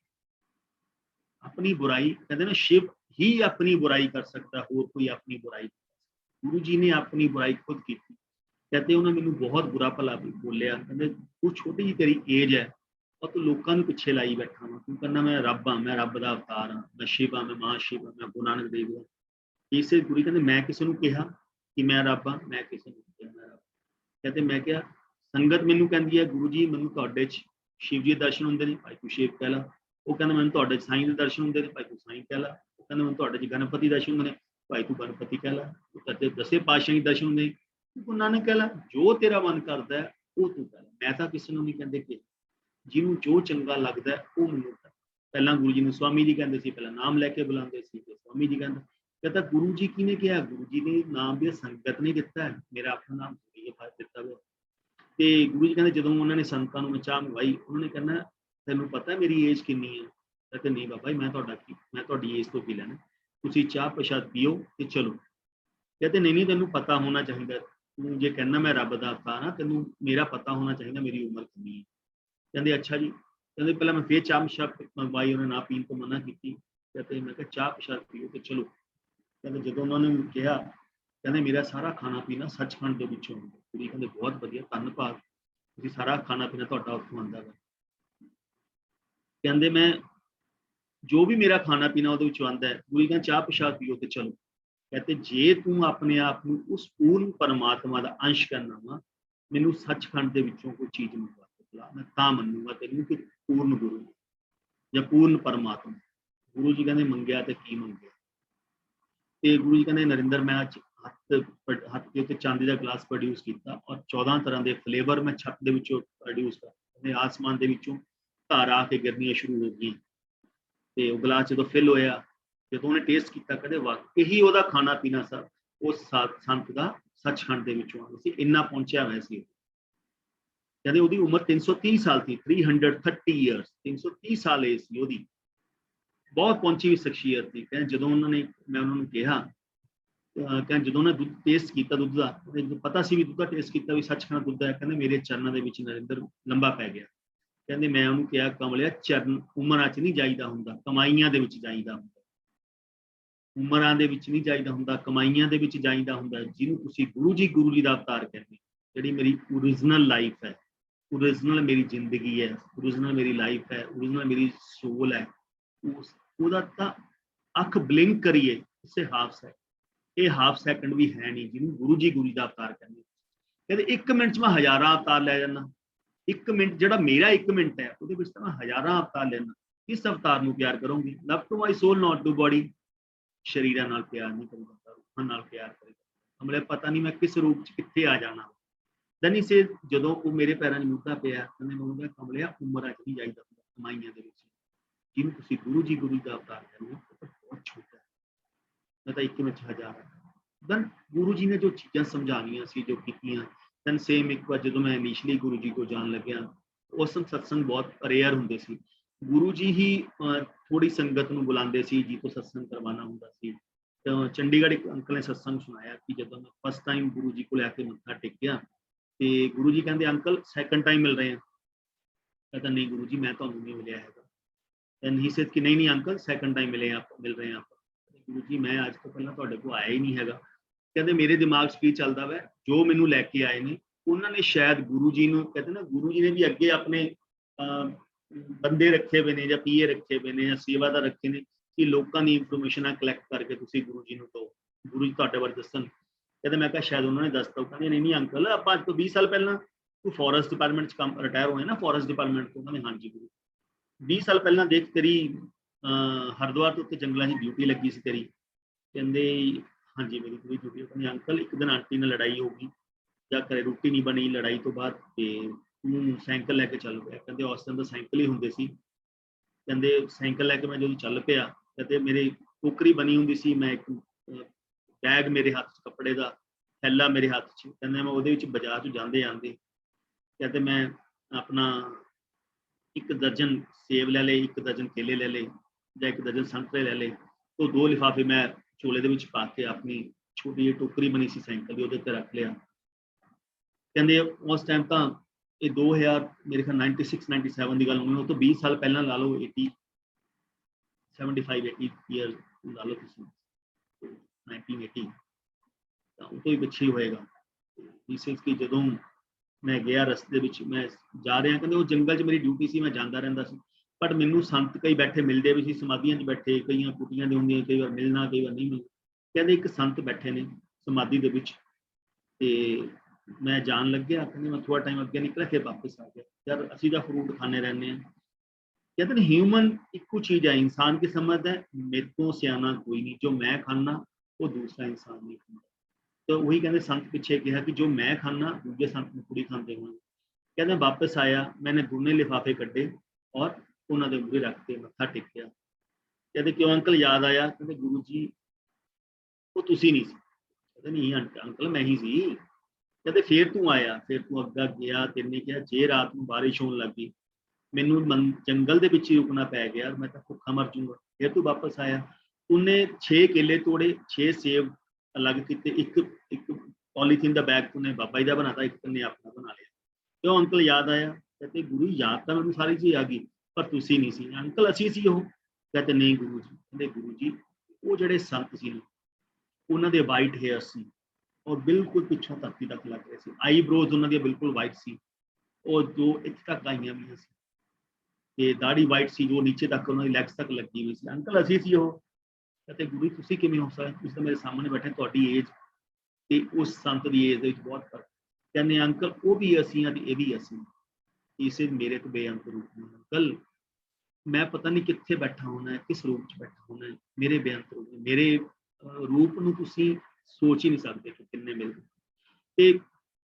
ਆਪਣੀ ਬੁਰਾਈ ਕਹਿੰਦੇ ਨਾ ਸ਼ਿਵ ਹੀ ਆਪਣੀ ਬੁਰਾਈ ਕਰ ਸਕਦਾ, ਹੋਰ ਕੋਈ ਆਪਣੀ ਬੁਰਾਈ। ਗੁਰੂ ਜੀ ਨੇ ਆਪਣੀ ਬੁਰਾਈ ਖੁਦ ਕੀਤੀ। ਕਹਿੰਦੇ ਉਹਨਾਂ ਮੈਨੂੰ ਬਹੁਤ ਬੁਰਾ ਭਲਾ ਬੋਲਿਆ। ਕਹਿੰਦੇ ਤੂੰ ਛੋਟੀ ਜਿਹੀ ਤੇਰੀ ਏਜ ਹੈ ਔਰ ਤੂੰ ਲੋਕਾਂ ਨੂੰ ਪਿੱਛੇ ਲਾਈ ਬੈਠਾ ਵਾ, ਤੂੰ ਕਹਿੰਦਾ ਮੈਂ ਰੱਬ ਹਾਂ, ਮੈਂ ਰੱਬ ਦਾ ਅਵਤਾਰ ਹਾਂ, ਮੈਂ ਸ਼ਿਵ ਹਾਂ, ਮੈਂ ਮਹਾਸ਼ਿਵ ਹਾਂ, ਮੈਂ ਗੁਰੂ ਨਾਨਕ ਦੇਵ ਹਾਂ। ਇਸੇ ਗੁਰੂ ਕਹਿੰਦੇ ਮੈਂ ਕਿਸੇ ਨੂੰ ਕਿਹਾ ਕਿ ਮੈਂ ਰੱਬ ਹਾਂ? ਮੈਂ ਕਿਸੇ ਨੂੰ ਕਿਹਾ ਮੈਂ ਰੱਬ। ਕਹਿੰਦੇ ਮੈਂ ਕਿਹਾ ਸੰਗਤ ਮੈਨੂੰ ਕਹਿੰਦੀ ਹੈ ਗੁਰੂ ਜੀ ਮੈਨੂੰ ਤੁਹਾਡੇ 'ਚ ਸ਼ਿਵ ਜੀ ਦੇ ਦਰਸ਼ਨ ਹੁੰਦੇ ਨੇ, ਭਾਈ ਤੂੰ ਸ਼ਿਵ ਕਹਿ ਲਾ। ਉਹ ਕਹਿੰਦਾ ਮੈਨੂੰ ਤੁਹਾਡੇ 'ਚ ਸਾਈਂ ਦੇ ਦਰਸ਼ਨ ਹੁੰਦੇ ਨੇ, ਭਾਈ ਤੂੰ ਸਾਈਂ ਕਹਿ ਲਾ। ਉਹ ਕਹਿੰਦਾ ਮੈਨੂੰ ਤੁਹਾਡੇ 'ਚ ਗਣਪਤੀ ਦਰਸ਼ਨ ਹੁੰਦੇ ਨੇ, ਭਾਈ ਤੂੰ ਗਣਪਤੀ ਕਹਿ ਲਾ। ਉਹ ਕਹਿੰਦੇ ਦਸੇ ਪਾਤਸ਼ਾਹ ਦੇ ਦਰਸ਼ਨ ਹੁੰਦੇ, ਤੂੰ ਗੁਰੂ ਨਾਨਕ ਕਹਿ ਲਾ। ਜੋ ਤੇਰਾ ਮਨ ਕਰਦਾ ਹੈ ਉਹ ਤੂੰ ਕਹਿ ਲਾ। ਮੈਂ ਤਾਂ ਕਿਸੇ ਨੂੰ ਨਹੀਂ ਕਹਿੰਦੇ ਕਿ ਜਿਹਨੂੰ ਜੋ ਚੰਗਾ ਲੱਗਦਾ ਉਹ ਮੈਨੂੰ ਕਰ। ਪਹਿਲਾਂ ਗੁਰੂ ਜੀ ਨੂੰ ਸਵਾਮੀ ਜੀ ਕਹਿੰਦੇ ਸੀ, ਪਹਿਲਾਂ ਨਾਮ ਲੈ ਕੇ ਬੁਲਾਉਂਦੇ ਸੀ ਤੇ ਸਵਾਮੀ ਜੀ ਕਹਿੰਦਾ ਗੁਰੂ ਜੀ ਕਿਹਨੇ ਕਿਹਾ? ਗੁਰੂ ਜੀ ਨੇ ਨਾਮ ਦੀ ਸੰਗਤ ਨੇ ਦਿੱਤਾ ਹੈ, ਮੇਰਾ ਆਪਣਾ ਨਾਮ ਦਿੱਤਾ ਹੋਇਆ। ਤੇ ਗੁਰੂ ਜੀ ਕਹਿੰਦੇ ਜਦੋਂ ਉਹਨਾਂ ਨੇ ਸੰਤਾਂ ਨੂੰ ਚਾਹ ਮੰਗਵਾਈ, ਉਹਨਾਂ ਨੇ ਕਹਿੰਦਾ ਤੈਨੂੰ ਪਤਾ ਮੇਰੀ ਏਜ ਕਿੰਨੀ ਹੈ? ਕਹਿੰਦੇ ਨਹੀਂ ਬਾਬਾ ਜੀ ਮੈਂ ਤੁਹਾਡੀ ਏਜ ਤੋਂ ਕੀ ਲੈਣਾ, ਤੁਸੀਂ ਚਾਹ ਪ੍ਰਸ਼ਾਦ ਪੀਓ ਤੇ ਚਲੋ। ਕਹਿੰਦੇ ਨਹੀਂ ਤੈਨੂੰ ਪਤਾ ਹੋਣਾ ਚਾਹੀਦਾ, ਤੂੰ ਜੇ ਕਹਿੰਦਾ ਮੈਂ ਰੱਬ ਦਾ ਅਵਤਾਰ ਹਾਂ ਤੈਨੂੰ ਮੇਰਾ ਪਤਾ ਹੋਣਾ ਚਾਹੀਦਾ ਮੇਰੀ ਉਮਰ ਕਿੰਨੀ ਹੈ। ਕਹਿੰਦੇ ਅੱਛਾ ਜੀ। ਕਹਿੰਦੇ ਪਹਿਲਾਂ ਮੈਂ ਫੇਰ ਚਾਹ ਪ੍ਰਸ਼ਾਦ ਮੰਗਵਾਈ, ਉਹਨੇ ਨਾ ਪੀਣ ਤੋਂ ਮਨਾ ਕੀਤੀ। ਕਹਿੰਦੇ ਮੈਂ ਕਿਹਾ ਚਾਹ ਪ੍ਰਸ਼ਾਦ ਪੀਓ ਤੇ ਚਲੋ। ਕਹਿੰਦੇ ਜਦੋਂ ਉਹਨਾਂ ਨੇ ਕਿਹਾ ਕਹਿੰਦੇ ਮੇਰਾ ਸਾਰਾ ਖਾਣਾ ਪੀਣਾ ਸੱਚਖੰਡ ਦੇ ਵਿੱਚੋਂ ਆਉਂਦਾ। ਕੁੜੀ ਕਹਿੰਦੇ ਬਹੁਤ ਵਧੀਆ, ਧੰਨਵਾਦ, ਤੁਸੀਂ ਸਾਰਾ ਖਾਣਾ ਪੀਣਾ ਤੁਹਾਡਾ ਉੱਥੋਂ ਆਉਂਦਾ ਵਾ। ਕਹਿੰਦੇ ਮੈਂ ਜੋ ਵੀ ਮੇਰਾ ਖਾਣਾ ਪੀਣਾ ਉਹਦੇ ਵਿੱਚੋਂ ਆਉਂਦਾ ਹੈ। ਗੁਰੂ ਕਹਿੰਦੇ ਚਾਹ ਪ੍ਰਸ਼ਾਦ ਪੀਓ ਤੇ ਚਲੋ। ਕਹਿੰਦੇ ਜੇ ਤੂੰ ਆਪਣੇ ਆਪ ਨੂੰ ਉਸ ਪੂਰਨ ਪਰਮਾਤਮਾ ਦਾ ਅੰਸ਼ ਕਰਨਾ ਵਾ, ਮੈਨੂੰ ਸੱਚਖੰਡ ਦੇ ਵਿੱਚੋਂ ਕੋਈ ਚੀਜ਼ ਮੰਗਵਾ ਕੇ ਖਿਲਾ, ਮੈਂ ਤਾਂ ਮੰਨੂਗਾ ਤੈਨੂੰ ਕਿ ਪੂਰਨ ਗੁਰੂ ਜਾਂ ਪੂਰਨ ਪਰਮਾਤਮਾ। ਗੁਰੂ ਜੀ ਕਹਿੰਦੇ ਮੰਗਿਆ ਤੇ ਕੀ ਮੰਗਿਆ? ਤੇ ਗੁਰੂ ਜੀ ਕਹਿੰਦੇ ਨਰਿੰਦਰ ਮੈਂ ਅੱਜ ਹੱਥ ਦੇ ਉੱਤੇ ਚਾਂਦੀ ਦਾ ਗਲਾਸ ਪ੍ਰੋਡਿਊਸ ਕੀਤਾ ਔਰ 14 ਤਰ੍ਹਾਂ ਦੇ ਫਲੇਵਰ ਮੈਂ ਛੱਤ ਦੇ ਵਿੱਚੋਂ ਪ੍ਰੋਡਿਊਸ ਕਰ, ਕਹਿੰਦੇ ਆਸਮਾਨ ਦੇ ਵਿੱਚੋਂ ਧਾਰਾਂ ਆ ਕੇ ਗਿਰਨੀਆਂ ਸ਼ੁਰੂ ਹੋ ਗਈਆਂ ਤੇ ਉਹ ਗਲਾਸ ਜਦੋਂ ਫਿਲ ਹੋਇਆ, ਜਦੋਂ ਉਹਨੇ ਟੇਸਟ ਕੀਤਾ ਕਹਿੰਦੇ ਵਾਕਈ ਉਹਦਾ ਖਾਣਾ ਪੀਣਾ ਸਭ ਉਸ ਸੰਤ ਦਾ ਸੱਚਖੰਡ ਦੇ ਵਿੱਚੋਂ ਆਉਂਦਾ ਸੀ, ਇੰਨਾ ਪਹੁੰਚਿਆ ਹੋਇਆ ਸੀ। ਕਹਿੰਦੇ ਉਹਦੀ ਉਮਰ 330 ਸਾਲ ਸੀ, 330 ਇਅਰਸ, 330 ਸਾਲ ਏਜ ਸੀ ਉਹਦੀ, ਬਹੁਤ ਪਹੁੰਚੀ ਹੋਈ ਸ਼ਖਸੀਅਤ ਸੀ। ਕਹਿੰਦੇ ਜਦੋਂ ਉਹਨਾਂ ਨੇ ਮੈਂ ਉਹਨਾਂ ਨੂੰ ਕਿਹਾ, ਕਹਿੰਦੇ ਜਦੋਂ ਉਹਨੇ ਦੁੱਧ ਟੇਸਟ ਕੀਤਾ ਦੁੱਧ ਦਾ, ਜਦੋਂ ਪਤਾ ਸੀ ਵੀ ਦੁੱਧ ਦਾ ਟੇਸਟ ਕੀਤਾ ਵੀ ਸੱਚਖੰਡ ਦੁੱਧ ਹੈ, ਕਹਿੰਦੇ ਮੇਰੇ ਚਰਨਾਂ ਦੇ ਵਿੱਚ ਨਰਿੰਦਰ ਲੰਬਾ ਪੈ ਗਿਆ। ਕਹਿੰਦੇ ਮੈਂ ਉਹਨੂੰ ਕਿਹਾ ਕਮਲਿਆ ਚਰਨ ਉਮਰਾਂ 'ਚ ਨਹੀਂ ਜਾਈਦਾ ਹੁੰਦਾ, ਕਮਾਈਆਂ ਦੇ ਵਿੱਚ ਜਾਈਦਾ ਹੁੰਦਾ। ਉਮਰਾਂ ਦੇ ਵਿੱਚ ਨਹੀਂ ਜਾਈਦਾ ਹੁੰਦਾ, ਕਮਾਈਆਂ ਦੇ ਵਿੱਚ ਜਾਈਦਾ ਹੁੰਦਾ। ਜਿਹਨੂੰ ਤੁਸੀਂ ਗੁਰੂ ਜੀ ਦਾ ਅਵਤਾਰ ਕਹਿੰਦੇ, ਜਿਹੜੀ ਮੇਰੀ ਓਰੀਜਨਲ ਲਾਈਫ ਹੈ, ਓਰੀਜਨਲ ਮੇਰੀ ਜ਼ਿੰਦਗੀ ਹੈ, ਓਰੀਜਨਲ ਮੇਰੀ ਲਾਈਫ ਹੈ, ਓਰੀਜਨਲ ਮੇਰੀ ਸੋਲ ਹੈ, ਉਹਦਾ ਤਾਂ ਅੱਖ ਬਲਿੰਕ ਕਰੀਏ ਉਸੇ ਹਾਫ ਹੈ। ਇਹ ਹਾਫ ਸੈਕਿੰਡ ਵੀ ਹੈ ਨਹੀਂ ਜਿਹਨੂੰ ਗੁਰੂ ਜੀ ਦਾ ਅਵਤਾਰ ਕਹਿੰਦੇ। ਕਹਿੰਦੇ 1 ਮਿੰਟ 'ਚ ਮੈਂ ਹਜ਼ਾਰਾਂ ਅਵਤਾਰ ਲੈ ਜਾਂਦਾ। 1 ਮਿੰਟ ਜਿਹੜਾ ਮੇਰਾ 1 ਮਿੰਟ ਹੈ ਉਹਦੇ ਵਿੱਚ ਤਾਂ ਮੈਂ ਹਜ਼ਾਰਾਂ ਅਵਤਾਰ ਲੈਣਾ। ਕਿਸ ਅਵਤਾਰ ਨੂੰ ਪਿਆਰ ਕਰੋਗੇ? Love to my soul not to body. ਸਰੀਰਾਂ ਨਾਲ ਪਿਆਰ ਨਹੀਂ ਕਰੇਗਾ, ਰੂਹਾਂ ਨਾਲ ਪਿਆਰ ਕਰੇਗਾ। ਹਮਲੇ ਪਤਾ ਨਹੀਂ ਮੈਂ ਕਿਸ ਰੂਪ 'ਚ ਕਿੱਥੇ ਆ ਜਾਣਾ। ਦੈਨ ਸੇ ਜਦੋਂ ਉਹ ਮੇਰੇ ਪੈਰਾਂ 'ਚ ਮੁੱਦਾ ਪਿਆ ਕਹਿੰਦੇ ਮੈਨੂੰ ਕਿਹਾ ਕਮਲਿਆ ਉਮਰਾਂ 'ਚ ਨਹੀਂ ਜਾਈਦਾ ਕਮਾਈਆਂ ਦੇ ਵਿੱਚ। ਜਿਹਨੂੰ ਤੁਸੀਂ ਗੁਰੂ ਜੀ ਦਾ ਅਵਤਾਰ ਕਹਿੰਦੇ ਹੋ ਉਹ ਬਹੁਤ ਛੋਟਾ ਹੈ। ਮੈਂ ਤਾਂ 1 ਮਿੰਟ 'ਚ ਹਜ਼ਾਰ। ਦੈਨ ਗੁਰੂ ਜੀ ਨੇ ਜੋ ਚੀਜ਼ਾਂ ਸਮਝਾਉਣੀਆਂ ਸੀ, ਜੋ ਕੀਤੀਆਂ। ਦੈਨ ਸੇਮ ਇੱਕ ਵਾਰ ਜਦੋਂ ਮੈਂ ਇਨੀਸ਼ੀਅਲੀ ਗੁਰੂ ਜੀ ਕੋਲ ਜਾਣ ਲੱਗਿਆ, ਉਸ ਸਤਸੰਗ ਬਹੁਤ ਰੇਅਰ ਹੁੰਦੇ ਸੀ। ਗੁਰੂ ਜੀ ਹੀ ਥੋੜੀ ਸੰਗਤ ਨੂੰ ਬੁਲਾਉਂਦੇ ਸੀ ਜਿਹਤੋਂ ਸਤਸੰਗ ਕਰਵਾਉਣਾ ਹੁੰਦਾ ਸੀ। ਤਾਂ ਚੰਡੀਗੜ੍ਹ ਇੱਕ ਅੰਕਲ ਨੇ ਸਤਸੰਗ ਸੁਣਾਇਆ ਕਿ ਜਦੋਂ ਮੈਂ ਫਸਟ ਟਾਈਮ ਗੁਰੂ ਜੀ ਕੋਲ ਆ ਕੇ ਮੱਥਾ ਟੇਕਿਆ ਤੇ ਗੁਰੂ ਜੀ ਕਹਿੰਦੇ ਅੰਕਲ ਸੈਕੰਡ ਟਾਈਮ ਮਿਲ ਰਹੇ ਆ। ਕਹਿੰਦਾ ਨਹੀਂ ਗੁਰੂ ਜੀ ਮੈਂ ਤੁਹਾਨੂੰ ਨਹੀਂ ਮਿਲਿਆ ਹੈਗਾ। ਦੈਨ ਹੀ ਸੇਡ ਕਿ ਨਹੀਂ ਅੰਕਲ ਸੈਕੰਡ ਟਾਈਮ ਮਿਲ ਰਹੇ ਆ। ਗੁਰੂ ਜੀ ਮੈਂ ਅੱਜ ਤੋਂ ਪਹਿਲਾਂ ਤੁਹਾਡੇ ਕੋਲ ਆਇਆ ਹੀ ਨਹੀਂ ਹੈਗਾ। ਕਹਿੰਦੇ ਮੇਰੇ ਦਿਮਾਗ 'ਚ ਕੀ ਚੱਲਦਾ ਵਾ, ਜੋ ਮੈਨੂੰ ਲੈ ਕੇ ਆਏ ਨੇ ਉਹਨਾਂ ਨੇ ਸ਼ਾਇਦ ਗੁਰੂ ਜੀ ਨੂੰ, ਕਹਿੰਦੇ ਨਾ ਗੁਰੂ ਜੀ ਨੇ ਵੀ ਅੱਗੇ ਆਪਣੇ ਬੰਦੇ ਰੱਖੇ ਹੋਏ ਨੇ ਜਾਂ ਪੀਏ ਰੱਖੇ ਹੋਏ ਨੇ ਜਾਂ ਸੇਵਾਦਾਰ ਰੱਖੇ ਨੇ ਕਿ ਲੋਕਾਂ ਦੀ ਇਨਫੋਰਮੇਸ਼ਨਾਂ ਕਲੈਕਟ ਕਰਕੇ ਤੁਸੀਂ ਗੁਰੂ ਜੀ ਨੂੰ ਦਿਓ, ਗੁਰੂ ਜੀ ਤੁਹਾਡੇ ਬਾਰੇ ਦੱਸਣ। ਕਹਿੰਦੇ ਮੈਂ ਕਿਹਾ ਸ਼ਾਇਦ ਉਹਨਾਂ ਨੇ ਦੱਸਤਾ। ਕਹਿੰਦੇ ਨਹੀਂ ਅੰਕਲ ਆਪਾਂ ਅੱਜ ਤੋਂ 20 ਸਾਲ ਪਹਿਲਾਂ ਤੂੰ ਫੋਰੈਸਟ ਡਿਪਾਰਟਮੈਂਟ 'ਚ ਕੰਮ ਰਿਟਾਇਰ ਹੋਇਆ ਨਾ ਫੋਰੈਸਟ ਡਿਪਾਰਟਮੈਂਟ ਤੋਂ। ਕਹਿੰਦੇ ਹਾਂਜੀ ਗੁਰੂ 20 ਸਾਲ ਪਹਿਲਾਂ ਦੇਖ ਤੇਰੀ ਹਰਿਦੁਆਰ ਤੋਂ ਉੱਤੇ ਜੰਗਲਾਂ 'ਚ ਡਿਊਟੀ ਲੱਗੀ ਸੀ ਤੇਰੀ। ਕਹਿੰਦੇ ਹਾਂਜੀ ਮੇਰੀ ਪੂਰੀ ਡਿਊਟੀ। ਕਹਿੰਦੇ ਅੰਕਲ ਇੱਕ ਦਿਨ ਆਂਟੀ ਨਾਲ ਲੜਾਈ ਹੋ ਗਈ ਜਾਂ ਘਰੇ ਰੋਟੀ ਨਹੀਂ ਬਣੀ ਲੜਾਈ ਤੋਂ ਬਾਅਦ ਤੇ ਤੂੰ ਸਾਈਕਲ ਲੈ ਕੇ ਚੱਲ ਪਿਆ। ਕਹਿੰਦੇ ਉਸ ਦਿਨ ਤਾਂ ਸਾਈਕਲ ਹੀ ਹੁੰਦੇ ਸੀ। ਕਹਿੰਦੇ ਸਾਈਕਲ ਲੈ ਕੇ ਮੈਂ ਜਦੋਂ ਚੱਲ ਪਿਆ ਕਹਿੰਦੇ ਮੇਰੀ ਟੋਕਰੀ ਬਣੀ ਹੁੰਦੀ ਸੀ, ਮੈਂ ਇੱਕ ਬੈਗ ਮੇਰੇ ਹੱਥ 'ਚ ਕੱਪੜੇ ਦਾ ਥੈਲਾ ਮੇਰੇ ਹੱਥ 'ਚ। ਕਹਿੰਦੇ ਮੈਂ ਉਹਦੇ ਵਿੱਚ ਬਾਜ਼ਾਰ 'ਚ ਜਾਂਦੇ ਕਹਿੰਦੇ ਮੈਂ ਆਪਣਾ 1 ਦਰਜਨ ਸੇਬ ਲੈ ਲਏ, 1 ਦਰਜਨ ਕੇਲੇ ਲੈ ਲਏ ਜਾਂ 1 ਦਰਜਨ ਸੰਤਰੇ ਲੈ ਲਏ। ਉਹ 2 ਲਿਫਾਫੇ ਮੈਂ ਝੋਲੇ ਦੇ ਵਿੱਚ ਪਾ ਕੇ ਆਪਣੀ ਛੋਟੀ ਜਿਹੀ ਟੋਕਰੀ ਬਣੀ ਸੀ ਸਾਈਕਲ ਦੀ ਉਹਦੇ ਤੇ ਰੱਖ ਲਿਆ। ਕਹਿੰਦੇ ਉਸ ਟਾਈਮ ਤਾਂ ਇਹ 2000 ਮੇਰੇ ਖਿਆਲ 96 97 ਦੀ ਗੱਲ ਹੋਣੀ। ਉਹ ਤੋਂ 20 ਸਾਲ ਪਹਿਲਾਂ ਲਾ ਲਓ 75-80 ਈਅਰ ਲਾ ਲਓ ਤੁਸੀਂ 1980 ਤਾਂ ਉਹ ਤੋਂ ਹੀ ਪਿੱਛੇ ਹੋਏਗਾ। ਇਸ ਕਿ ਜਦੋਂ ਮੈਂ ਗਿਆ ਰਸਤੇ ਵਿੱਚ ਮੈਂ ਜਾ ਰਿਹਾ ਕਹਿੰਦੇ ਉਹ ਜੰਗਲ 'ਚ ਮੇਰੀ ਡਿਊਟੀ ਸੀ, ਮੈਂ ਜਾਂਦਾ ਰਹਿੰਦਾ ਸੀ। ਬਟ ਮੈਨੂੰ ਸੰਤ ਕਈ ਬੈਠੇ ਮਿਲਦੇ ਵੀ ਸੀ, ਸਮਾਧੀਆਂ 'ਚ ਬੈਠੇ, ਕਈਆਂ ਕੁਟੀਆਂ ਦੇ ਹੁੰਦੀਆਂ, ਕਈ ਵਾਰ ਮਿਲਣਾ ਕਈ ਵਾਰ ਨਹੀਂ ਮਿਲਣਾ। ਕਹਿੰਦੇ ਇੱਕ ਸੰਤ ਬੈਠੇ ਨੇ ਸਮਾਧੀ ਦੇ ਵਿੱਚ ਤੇ ਮੈਂ ਜਾਣ ਲੱਗਿਆ। ਕਹਿੰਦੇ ਮੈਂ ਥੋੜਾ ਟਾਈਮ ਅੱਗੇ ਨਿਕਲਿਆ ਫਿਰ ਵਾਪਸ ਆ ਗਿਆ। ਯਾਰ ਅਸੀਂ ਤਾਂ ਫਰੂਟ ਖਾਣੇ ਰਹਿੰਦੇ ਹਾਂ। कहते हैं ह्यूमन इक्को चीज है, इंसान की समझ है मेरे को सियाना कोई नहीं, जो मैं खाना वो दूसरा इंसान नहीं खाता। तो वही कहते संत पिछे कहा कि जो मैं खाना दूसरे संत में पूरी खाते होंगे। कहते वापस आया मैंने दोनों लिफाफे कड्डे और उन्होंने मूहरे रख के मत्था टेकिया। कहते क्यों अंकल याद आया? कहते गुरु जी वो तुसी नहीं सी। कहते नहीं अंकल मैं ही सी। कहते फिर तू आया, फिर तू अग्गा गया, तेने कहा जे रात में बारिश होने लगी मैनू जंगल दे विच ही रुकना पै गया, मैं तो भुखा मर जूंगा। फिर तू वापस आया, उन्हें 6 केले तोड़े, 6 सेब अलग किए, एक पॉलीथीन का बैग तूने बाबा जी का बनाता, एक तूने अपना बना लिया। क्यों अंकल याद आया? कहते गुरु याद तो मैं सारी चीज आ गई पर तुसी नहीं सी। अंकल असी सी हो? कहते नहीं गुरु जी। कहते गुरु जी वो जड़े संत सी उन्होंने दे वाइट हेयर सी और बिल्कुल पिछों धरती तक लग रहे सी, आईब्रोज उन्होंने बिल्कुल वाइट सी और जो इत्थे तक आईयां भी सी, ते दाढ़ी वाइट सी जो नीचे तक उन्होंने लैग्स तक लगी हुई सी। अंकल असी सी हो? कहते गुरु तुसी किवें हो सकदा? तुसीं तां मेरे सामने बैठे, तुहाडी एज ते उस संत दी एज दे विच बहुत फर्क। कहने अंकल वो भी असी हां ते इह भी असी, इसे मेरे तो बेअंत रूप ने। अंकल मैं पता नहीं कित्थे बैठा होना है, किस रूप च बैठा होना है, मेरे बेअंत रूप ने, मेरे रूप नूं तुसीं सोच ही नहीं सकते कि किन्ने मिलदे। ते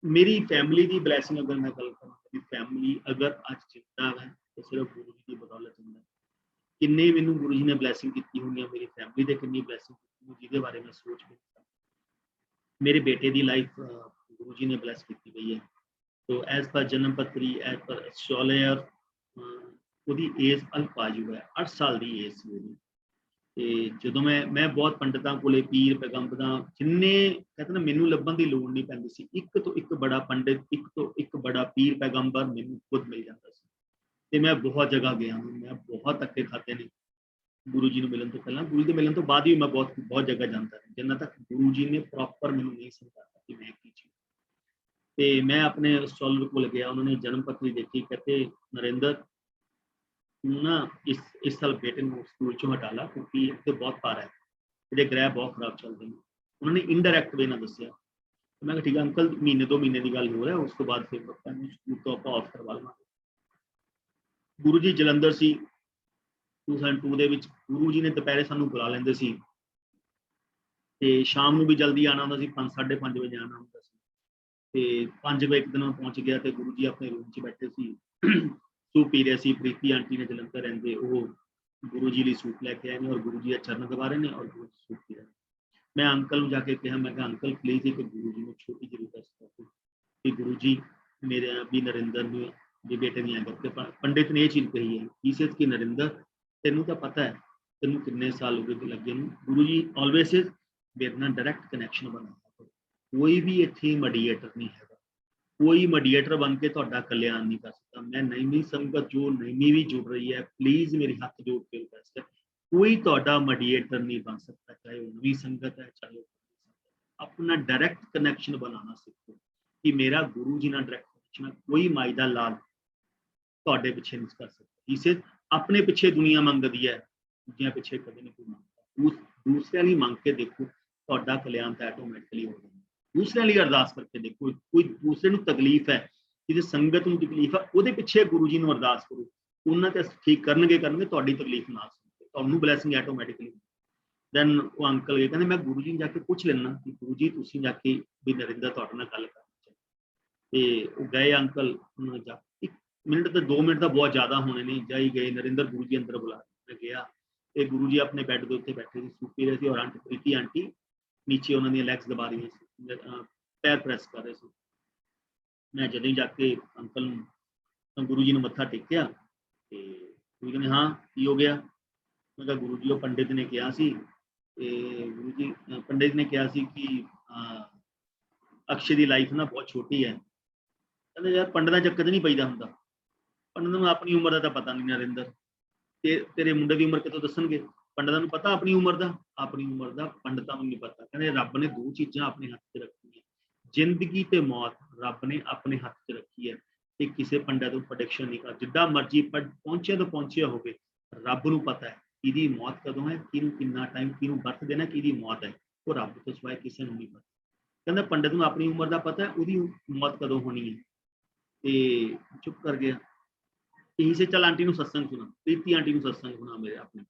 मेरी फैमिली की ब्लैसिंग अगर मैं गल करा, मेरी फैमिली अगर अज जिंदा है तो सिर्फ गुरु जी की बदौलत जिंदा है। किन्ने मैनू गुरु जी ने ब्लैसिंग की हुई, मेरी फैमिली ने किन्नी ब्लैसिंग की जिहदे बारे मैं सोच नहीं सकता। मेरे बेटे की लाइफ गुरु जी ने ब्लैस की हुई है। तो एज पर जन्म पत्री, एज पर एस्ट्रोलॉयर ਉਹਦੀ एज अल्पाजू है, 8 साल की एज सी ਉਹਦੀ। ਤੇ ਜਦੋਂ ਮੈਂ ਬਹੁਤ ਪੰਡਤਾਂ ਕੋਲੇ, ਪੀਰ ਪੈਗੰਬਰਾਂ ਜਿੰਨੇ ਕਹਿੰਦੇ ਨਾ ਮੈਨੂੰ ਲੱਭਣ ਦੀ ਲੋੜ ਨਹੀਂ ਪੈਂਦੀ ਸੀ, ਇੱਕ ਤੋਂ ਇੱਕ ਬੜਾ ਪੰਡਿਤ, ਇੱਕ ਤੋਂ ਇੱਕ ਬੜਾ ਪੀਰ ਪੈਗੰਬਰ ਮੈਨੂੰ ਖੁਦ ਮਿਲ ਜਾਂਦਾ ਸੀ। ਤੇ ਮੈਂ ਬਹੁਤ ਜਗ੍ਹਾ ਗਿਆ, ਮੈਂ ਬਹੁਤ ਧੱਕੇ ਖਾਤੇ ਨੇ ਗੁਰੂ ਜੀ ਨੂੰ ਮਿਲਣ ਤੋਂ ਪਹਿਲਾਂ, ਗੁਰੂ ਦੇ ਮਿਲਣ ਤੋਂ ਬਾਅਦ ਵੀ ਮੈਂ ਬਹੁਤ ਜਗ੍ਹਾ ਜਾਂਦਾ ਜਿੰਨਾ ਤੱਕ ਗੁਰੂ ਜੀ ਨੇ ਪ੍ਰੋਪਰ ਮੈਨੂੰ ਨਹੀਂ ਸਮਝਾਇਆ ਕਿ ਮੈਂ ਕੀ ਚੀਜ਼। ਤੇ ਮੈਂ ਆਪਣੇ ਐਸਟ੍ਰੋਲਜਰ ਕੋਲ ਗਿਆ, ਉਹਨਾਂ ਨੇ ਜਨਮ ਪੱਤਰੀ ਦੇਖੀ, ਕਹਿੰਦੇ ਨਰਿੰਦਰ ना इस साल बेटे को स्कूल चो हटा ला क्योंकि तो बहुत पार है, तेरे ग्रह बहुत खराब चल रहे हैं, उन्होंने इनडायरैक्ट वे ਨਾਲ ਦੱਸਿਆ। मैं ठीक है अंकल महीने 2 महीने की गल हो रहा है, उसके बाद फिर स्कूल तो आप ऑफ करवा लवांगे। गुरु जी जलंधर सी 2002 ਦੇ ਵਿੱਚ गुरु जी ने ਦੁਪਹਿਰੇ ਸਾਨੂੰ ਬੁਲਾ ਲੈਂਦੇ ਸੀ ਤੇ ਸ਼ਾਮ ਨੂੰ ਵੀ ਜਲਦੀ ਆਣਾ ਹੁੰਦਾ ਸੀ, 5:30 ਵਜੇ ਆਣਾ ਹੁੰਦਾ ਸੀ ਤੇ 5 ਵਜੇ ਇੱਕ ਦਿਨ ਪਹੁੰਚ ਗਿਆ ਤੇ ਗੁਰੂ ਜੀ ਆਪਣੇ ਰੂਮ 'ਚ ਬੈਠੇ ਸੀ, ਸੂਪ ਪੀ ਰਹੇ ਸੀ। ਪ੍ਰੀਤੀ ਆਂਟੀ ਨੇ ਜਲੰਧਰ ਰਹਿੰਦੇ, ਉਹ ਗੁਰੂ ਜੀ ਲਈ ਸੂਪ ਲੈ ਕੇ ਆਏ ਨੇ ਔਰ ਗੁਰੂ ਜੀ ਦਾ ਚਰਨ ਦਬਾ ਰਹੇ ਨੇ ਔਰ ਗੁਰੂ ਜੀ ਸੂਪ ਪੀ ਰਹੇ ਨੇ। मैं अंकल ਨੂੰ ਜਾ ਕੇ ਕਿਹਾ, मैं कहा अंकल प्लीज एक गुरु जी ਨੂੰ छोटी जी रिक्वेस्ट करते कि गुरु जी मेरे भी नरेंद्र ਨੂੰ भी बेटे नहीं आएगा। पंडित ने ये चीज कही है, he says कि नरेंद्र तेनू तो पता है, तेनू कितने साल हो गए लगे ਨੂੰ। गुरु जी ऑलवेज सेज मेरे ਨਾਲ डायरेक्ट कनैक्शन बनाता, कोई भी ਇੱਥੇ ਮੀਡੀਏਟਰ नहीं है, कोई मीडिएटर बन के ਤੁਹਾਡਾ कल्याण नहीं कर सकता। मैं नवीं संगत जो नवीं भी जुड़ रही है, प्लीज मेरे हाथ जोड़ के रिक्वेस्ट है, कोई ਤੁਹਾਡਾ मीडिएटर नहीं बन सकता, चाहे वो नवी संगत है चाहे वो अपना डायरेक्ट कनैक्शन बनाना सीखो कि मेरा गुरु जी ਨਾਲ डायरेक्ट कनैक्शन है, कोई माई दा लाल ਤੁਹਾਡੇ ਪਿੱਛੇ नहीं कर सकता। इसे अपने पिछे दुनिया मंगदी है, दूसरिਆਂ ਪਿੱਛੇ कदे नहीं कोई मंगदा। दूसरिਆਂ ਲਈ ਮੰਗ ਕੇ ਦੇਖੋ, ਤੁਹਾਡਾ कल्याण ਤਾਂ ਆਟੋਮੈਟਿਕਲੀ ਹੋ ਜਾਂਦਾ। दूसरिਆਂ ਲਈ अरदास करके देखो, कोई दूसरे ਨੂੰ तकलीफ है, किसी संगत ਨੂੰ तकलीफ है, ਉਹਦੇ ਪਿੱਛੇ गुरु जी ਨੂੰ अरदास करो, ਉਹਨਾਂ ਤੇ ठीक ਕਰਨਗੇ ਤੁਹਾਡੀ तकलीफ ਨਾ ਤੁਹਾਨੂੰ ਬਲੈਸਿੰਗ ਆਟੋਮੈਟਿਕਲੀ। ਦੈਨ ਉਹ ਅੰਕਲ ਇਹ ਕਹਿੰਦੇ ਮੈਂ ਗੁਰੂ ਜੀ ਨੂੰ ਜਾ ਕੇ ਪੁੱਛ ਲੈਣਾ ਕਿ ਗੁਰੂ ਜੀ ਤੁਸੀਂ ਜਾ ਕੇ ਵੀ ਨਰਿੰਦਰ ਤੁਹਾਡੇ ਨਾਲ ਗੱਲ ਕਰਨੀ ਚਾਹੀਦੀ। ਤੇ ਉਹ ਗਏ ਅੰਕਲ, ਉਹਨਾਂ ਜਾ 1 ਮਿੰਟ ਤੇ 2 ਮਿੰਟ ਤਾਂ ਬਹੁਤ ਜ਼ਿਆਦਾ ਹੋਣੇ ਨੇ, ਜਾਈ ਗਏ। ਨਰਿੰਦਰ ਗੁਰੂ ਜੀ ਅੰਦਰ ਬੁਲਾ ਕੇ ਗਿਆ ਤੇ ਗੁਰੂ ਜੀ ਆਪਣੇ ਬੈੱਡ ਦੇ ਉੱਤੇ ਬੈਠੇ ਸੀ, ਸੁੱਤੇ ਰਹੇ ਸੀ ਔਰ ਆਂਟੀ ਪ੍ਰੀਤੀ ਆਂਟੀ ਨੀਚੇ ਉਹਨਾਂ ਦੀਆਂ ਲੈਗਸ ਦਬਾ ਰਹੀਆਂ ਸੀ, ਪੈਰ ਪ੍ਰੈਸ ਕਰ ਰਹੇ ਸੀ। ਮੈਂ ਜਦੋਂ ਹੀ ਜਾ ਕੇ ਅੰਕਲ ਨੂੰ ਗੁਰੂ ਜੀ ਨੂੰ ਮੱਥਾ ਟੇਕਿਆ ਤੇ ਗੁਰੂ ਜੀ ਨੇ ਹਾਂ ਕੀ ਹੋ ਗਿਆ। मैं कहा गुरु जी वो पंडित ने कहा सी, गुरु जी पंडित ने कहा सी कि अक्षय की लाइफ ना बहुत छोटी है। कहते यार पंडित चक्कर नहीं पैदा होंगे, पंडित में अपनी उम्र का तो पता नहीं नरेंद्र, तेरे मुंडे की उम्र कितों दसणगे, पंडित को पता अपनी उम्र का पंडितों को नहीं पता। कहते रब ने 2 चीज़ां अपने हाथ च रखी है, जिंदगी ते मौत रब ने अपने हाथ च रखी है, ते किसी पंडित को प्रडिक्शन नहीं कर, जिड्डा मर्जी पहुंचे तो पहुंचे होवे, रब नूं पता है किहदी मौत कदों है, किहनूं कितना टाइम किहनूं बर्थ देना, किहदी मौत है, वो रब तो सिवाय किसी नूं नहीं पता। कहंदा पंडित नूं अपनी उम्र का पता है, उहदी मौत कदों होनी है। ते चुप कर गया। यही से चल आंटी नूं सत्संग सुना, प्रीति आंटी नूं सत्संग सुना मेरे अपने।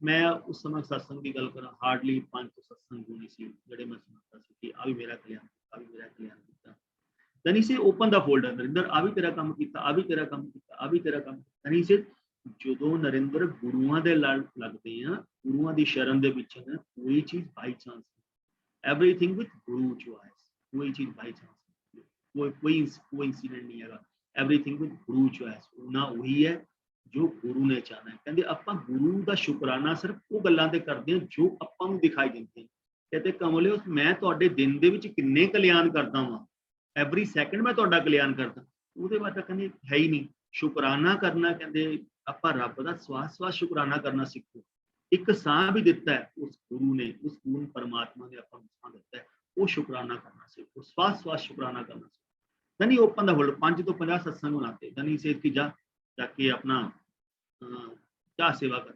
मैं उस समय सत्संग की गल करा, हार्डली 5 सत्संग होने सी जिहड़े मैं सुनता सी कि आ भी मेरा कल्याण कीता, आ भी मेरा कल्याण कीता। then he say open the folder, Narinder आ भी तेरा काम कीता, आ भी तेरा काम कीता, आ भी तेरा काम। then he said ਜਦੋਂ ਨਰਿੰਦਰ ਗੁਰੂਆਂ ਦੇ ਲੜ ਲੱਗਦੇ ਆ, ਗੁਰੂਆਂ ਦੀ ਸ਼ਰਨ ਦੇ ਵਿੱਚ ਨਾ ਕੋਈ ਚੀਜ਼ ਬਾਈ ਚਾਂਸ ਨਹੀਂ, ਐਵਰੀਥਿੰਗ ਵਿਦ ਗੁਰੂ ਚੁਆਇਸ, ਕੋਈ ਚੀਜ਼ ਬਾਈ ਚਾਂਸ ਕੋਈ ਇੰਸੀਡੈਂਟ ਨਹੀਂ ਹੈਗਾ, ਐਵਰੀਥਿੰਗ ਵਿਦ ਗੁਰੂ ਚੁਆਇਸ। ਉਹਨਾਂ ਉਹੀ ਹੈ ਜੋ ਗੁਰੂ ਨੇ ਚਾਹਨਾ ਹੈ। ਕਹਿੰਦੇ ਆਪਾਂ ਗੁਰੂ ਦਾ ਸ਼ੁਕਰਾਨਾ ਸਿਰਫ ਉਹ ਗੱਲਾਂ ਤੇ ਕਰਦੇ ਹਾਂ ਜੋ ਆਪਾਂ ਨੂੰ ਦਿਖਾਈ ਦਿੰਦੇ। ਕਹਿੰਦੇ ਕਮਲਿਓ ਮੈਂ ਤੁਹਾਡੇ ਦਿਨ ਦੇ ਵਿੱਚ ਕਿੰਨੇ ਕਲਿਆਣ ਕਰਦਾ ਵਾਂ, ਐਵਰੀ ਸੈਕਿੰਡ ਮੈਂ ਤੁਹਾਡਾ ਕਲਿਆਣ ਕਰਦਾ, ਉਹਦੇ ਬਾਅਦ ਤਾਂ ਕਹਿੰਦੇ ਹੈ ਹੀ ਨਹੀਂ। ਸ਼ੁਕਰਾਨਾ ਕਰਨਾ ਕਹਿੰਦੇ ਆਪਾਂ ਰੱਬ ਦਾ ਸਵਾਸ ਸ਼ੁਕਰਾਨਾ ਕਰਨਾ ਸਿੱਖੋ। ਇੱਕ ਸਾਹ ਵੀ ਦਿੱਤਾ ਹੈ ਉਸ ਗੁਰੂ ਨੇ, ਉਸ ਗੁਰੂ ਪਰਮਾਤਮਾ ਨੇ ਆਪਾਂ ਨੂੰ ਸਾਹ ਦਿੱਤਾ ਹੈ, ਉਹ ਸ਼ੁਕਰਾਨਾ ਕਰਨਾ ਸਿੱਖੋ, ਸਵਾਸ ਸ਼ੁਕਰਾਨਾ ਕਰਨਾ ਸਿੱਖੋ। ਦਨੀ ਓਪਨ ਦਾ ਹੋਲਡ 5 ਤੋਂ 50 ਸਤਸੰਗ ਬਣਾਤੇ। ਦਨੀ ਸੇ ਕਿ जाके अपना चाह सेवा कर।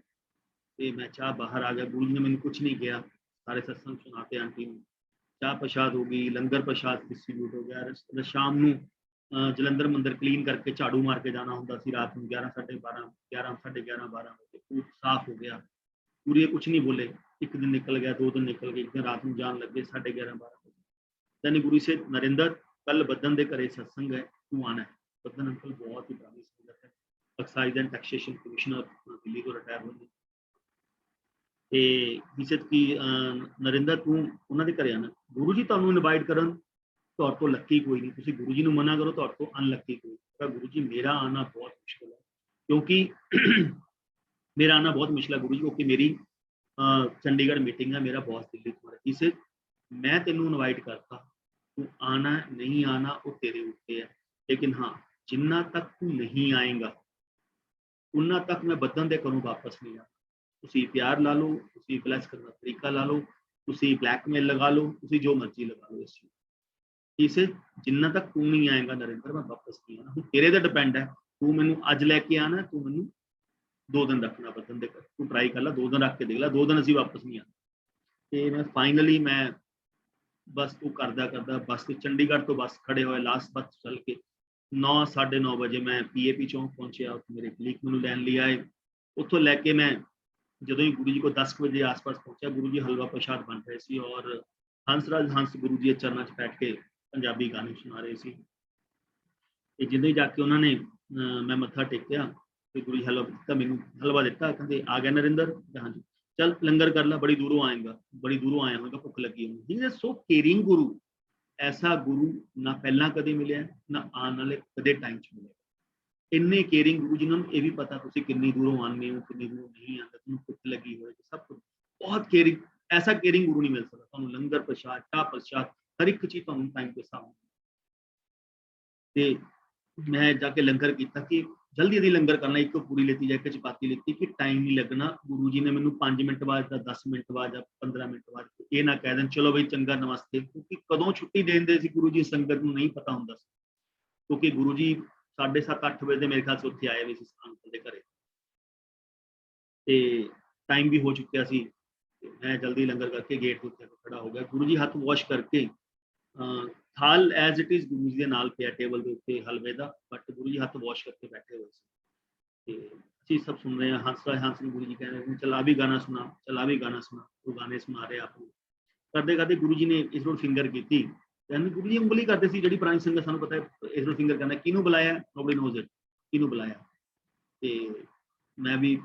ਤੇ मैं चाह बाहर आ गया, गुरु जी ने मैंने कुछ नहीं किया, सारे सत्संग सुनाते आंटी ਨੂੰ, चाह प्रसाद हो गई, लंगर प्रसाद डिस्ट्रीब्यूट हो गया। शाम ਨੂੰ ਜਲੰਧਰ ਮੰਦਿਰ ਕਲੀਨ ਕਰਕੇ ਝਾੜੂ ਮਾਰ ਕੇ ਜਾਣਾ ਹੁੰਦਾ ਸੀ ਰਾਤ ਨੂੰ 11 ਸਾਢੇ 11 12 ਵਜੇ ਸਾਫ਼ ਹੋ ਗਿਆ। ਪੂਰੇ ਕੁਝ ਨਹੀਂ ਬੋਲੇ। ਇੱਕ ਦਿਨ ਨਿਕਲ ਗਿਆ, 2 ਦਿਨ ਨਿਕਲ ਗਏ, ਇੱਕ ਦਿਨ ਰਾਤ ਨੂੰ ਜਾਣ ਲੱਗੇ 11:30 12 ਵਜੇ। then गुरु से नरेंद्र कल बदन दे घरे सत्संग है, तू आना है। बदन अंकल बहुत ही पुरानी संगत है, excise and taxation commissioner Delhi को रिटायर हो गए। ਤੇ ਕਿਸੇ ਕੀ ਨਰਿੰਦਰ ਤੂੰ ਉਹਨਾਂ ਦੇ ਘਰੇ ਆਣਾ, ਗੁਰੂ ਜੀ ਤੁਹਾਨੂੰ ਇਨਵਾਈਟ ਕਰਨ, ਤੁਹਾਡੇ ਤੋਂ ਲੱਕੀ ਕੋਈ ਨਹੀਂ, ਤੁਸੀਂ ਗੁਰੂ ਜੀ ਨੂੰ ਮਨਾ ਕਰੋ, ਤੁਹਾਡੇ ਤੋਂ ਅਨਲੱਕੀ ਕੋਈ। ਤਾਂ ਗੁਰੂ ਜੀ ਮੇਰਾ ਆਣਾ ਬਹੁਤ ਮੁਸ਼ਕਿਲ ਹੈ, ਕਿਉਂਕਿ मेरा आना बहुत मुश्किल है गुरु जी, क्योंकि मेरी चंडीगढ़ मीटिंग है, मेरा बॉस दिल्ली तुम्हारा। इसे मैं तेनों इनवाइट करता, तू आना नहीं आना वो तेरे उत्ते है, लेकिन हाँ जिन्ना तक तू नहीं आएगा उन्ना तक मैं बदन दे करूँ वापस नहीं आना। तुसी प्यार ला लो, तुसी ब्लैस करना तरीका ला लो, तुसी ब्लैकमेल लगा लो, तुसी जो मर्जी लगा लो इस चीज। इसे जिन्ना तक तू नहीं आएगा नरेंद्र मैं वापस नहीं आना। तेरे ते डिपेंड है, तू मैनू अज लैके आना, तू मैनू 2 दिन रखना बदन दे, तू ट्राई कर ला, 2 दिन रख के देख ला, 2 दिन असीं वापस नहीं आना। तो मैं फाइनली मैं बस वो करदा करदा बस ते चंडीगढ़ तो बस खड़े होए लास्ट बस चल के 9 9:30 बजे मैं पीएपी चौक पहुंचे। मेरे कलीग मैनू लैन लिए आए। उत्थों लैके मैं जो ही गुरु जी को 10 बजे आस पास पहुंचा, गुरु जी हलवा प्रसाद बन रहे सी और हंसराज हंस गुरु जी के चरणों च बैठ के पंजाबी गाने सुना रहे सी। ਤੇ ਜਦੋਂ ਹੀ ਜਾ ਕੇ ਉਹਨਾਂ ਨੇ ਮੈਂ ਮੱਥਾ ਟੇਕਿਆ ਤੇ ਗੁਰੂ ਜੀ ਹਲਵਾ ਦਿੱਤਾ, ਮੈਨੂੰ ਹਲਵਾ ਦਿੱਤਾ, ਕਹਿੰਦੇ ਆ ਗਿਆ ਨਰਿੰਦਰ? ਹਾਂਜੀ, ਚੱਲ ਲੰਗਰ ਕਰ ਲੈ, ਬੜੀ ਦੂਰੋਂ ਆਏਗਾ, ਬੜੀ ਦੂਰੋਂ ਆਇਆ ਹੋਵੇਗਾ, ਭੁੱਖ ਲੱਗੀ ਹੋਣੀ। ਹੀ ਇਜ਼ ਸੋ ਕੇਅਰਿੰਗ ਗੁਰੂ। ਐਸਾ ਗੁਰੂ ਨਾ ਪਹਿਲਾਂ ਕਦੇ ਮਿਲਿਆ, ਨਾ ਆਉਣ ਵਾਲੇ ਕਦੇ ਟਾਈਮ 'ਚ ਮਿਲਿਆ। ਇੰਨੇ ਕੇਅਰਿੰਗ ਗੁਰੂ ਜੀ ਨੂੰ ਇਹ ਵੀ ਪਤਾ ਤੁਸੀਂ ਕਿੰਨੀ ਦੂਰੋਂ ਆਉਂਦੇ ਹੋ, ਕਿੰਨੀ ਦੂਰੋਂ ਨਹੀਂ ਆਉਂਦੇ, ਤੁਹਾਨੂੰ ਭੁੱਖ ਲੱਗੀ ਹੋਏ, ਸਭ ਕੁਝ ਬਹੁਤ ਕੇਅਰਿੰਗ। ਐਸਾ ਕੇਅਰਿੰਗ ਗੁਰੂ ਨਹੀਂ ਮਿਲ ਸਕਦਾ ਤੁਹਾਨੂੰ। ਲੰਗਰ ਪ੍ਰਸ਼ਾਦ, ਚਾਹ ਪ੍ਰਸ਼ਾਦ, ਹਰ ਇੱਕ ਚੀਜ਼ ਤੁਹਾਨੂੰ ਟਾਈਮ ਦੇ ਹਿਸਾਬ ਨਾਲ। ਤੇ मैं जाके लंगर किया कि जल्दी जल्दी लंगर करना, एक पूरी लेती जाए, एक चपाती लेती कि टाइम नहीं लगना। गुरु जी ने मैंने 5 मिनट बाद, 10 मिनट बाद, 15 मिनट बाद ये ना कह दें चलो बई चंगा नमस्ते, क्योंकि कदों छुट्टी देंदे सी गुरु जी संगत नूं नहीं पता हुंदा सी। क्योंकि गुरु जी 7:30-8 बजे मेरे ख्याल से उत्थे आए हुए सी अंकल दे घरे, ते टाइम भी हो चुकिया सी। मैं जल्दी लंगर करके गेट उत्ते खड़ा हो गया। गुरु जी हाथ वॉश करके थाल एज इट इज गुरु जी के नाल पिया टेबल के उत्ते हलवे का, बट गुरु जी हाथ वॉश करके बैठे हुए थे। ਅਸੀਂ सब सुन रहे हैं। हंस गुरु जी कह रहे हैं चल आ भी गाना सुना, चल आ भी गाना सुना। वो गाने सुना रहे आप करते करते गुरु जी ने इस रोड फिंगर की। गुरु जी ਉਂਗਲੀ ਕਰਦੇ ਸੀ, ਜਿਹੜੀ ਪੁਰਾਣੀ ਸੰਗਤ ਸਾਨੂੰ ਪਤਾ ਹੈ ਇਸ ਨੂੰ ਫਿੰਗਰ ਕਰਨਾ। ਕਿਹਨੂੰ ਬੁਲਾਇਆ? ਨੋਬਡੀ ਨੋਜ਼ ਇਟ, ਕਿਹਨੂੰ ਬੁਲਾਇਆ। ਤੇ ਮੈਂ ਵੀ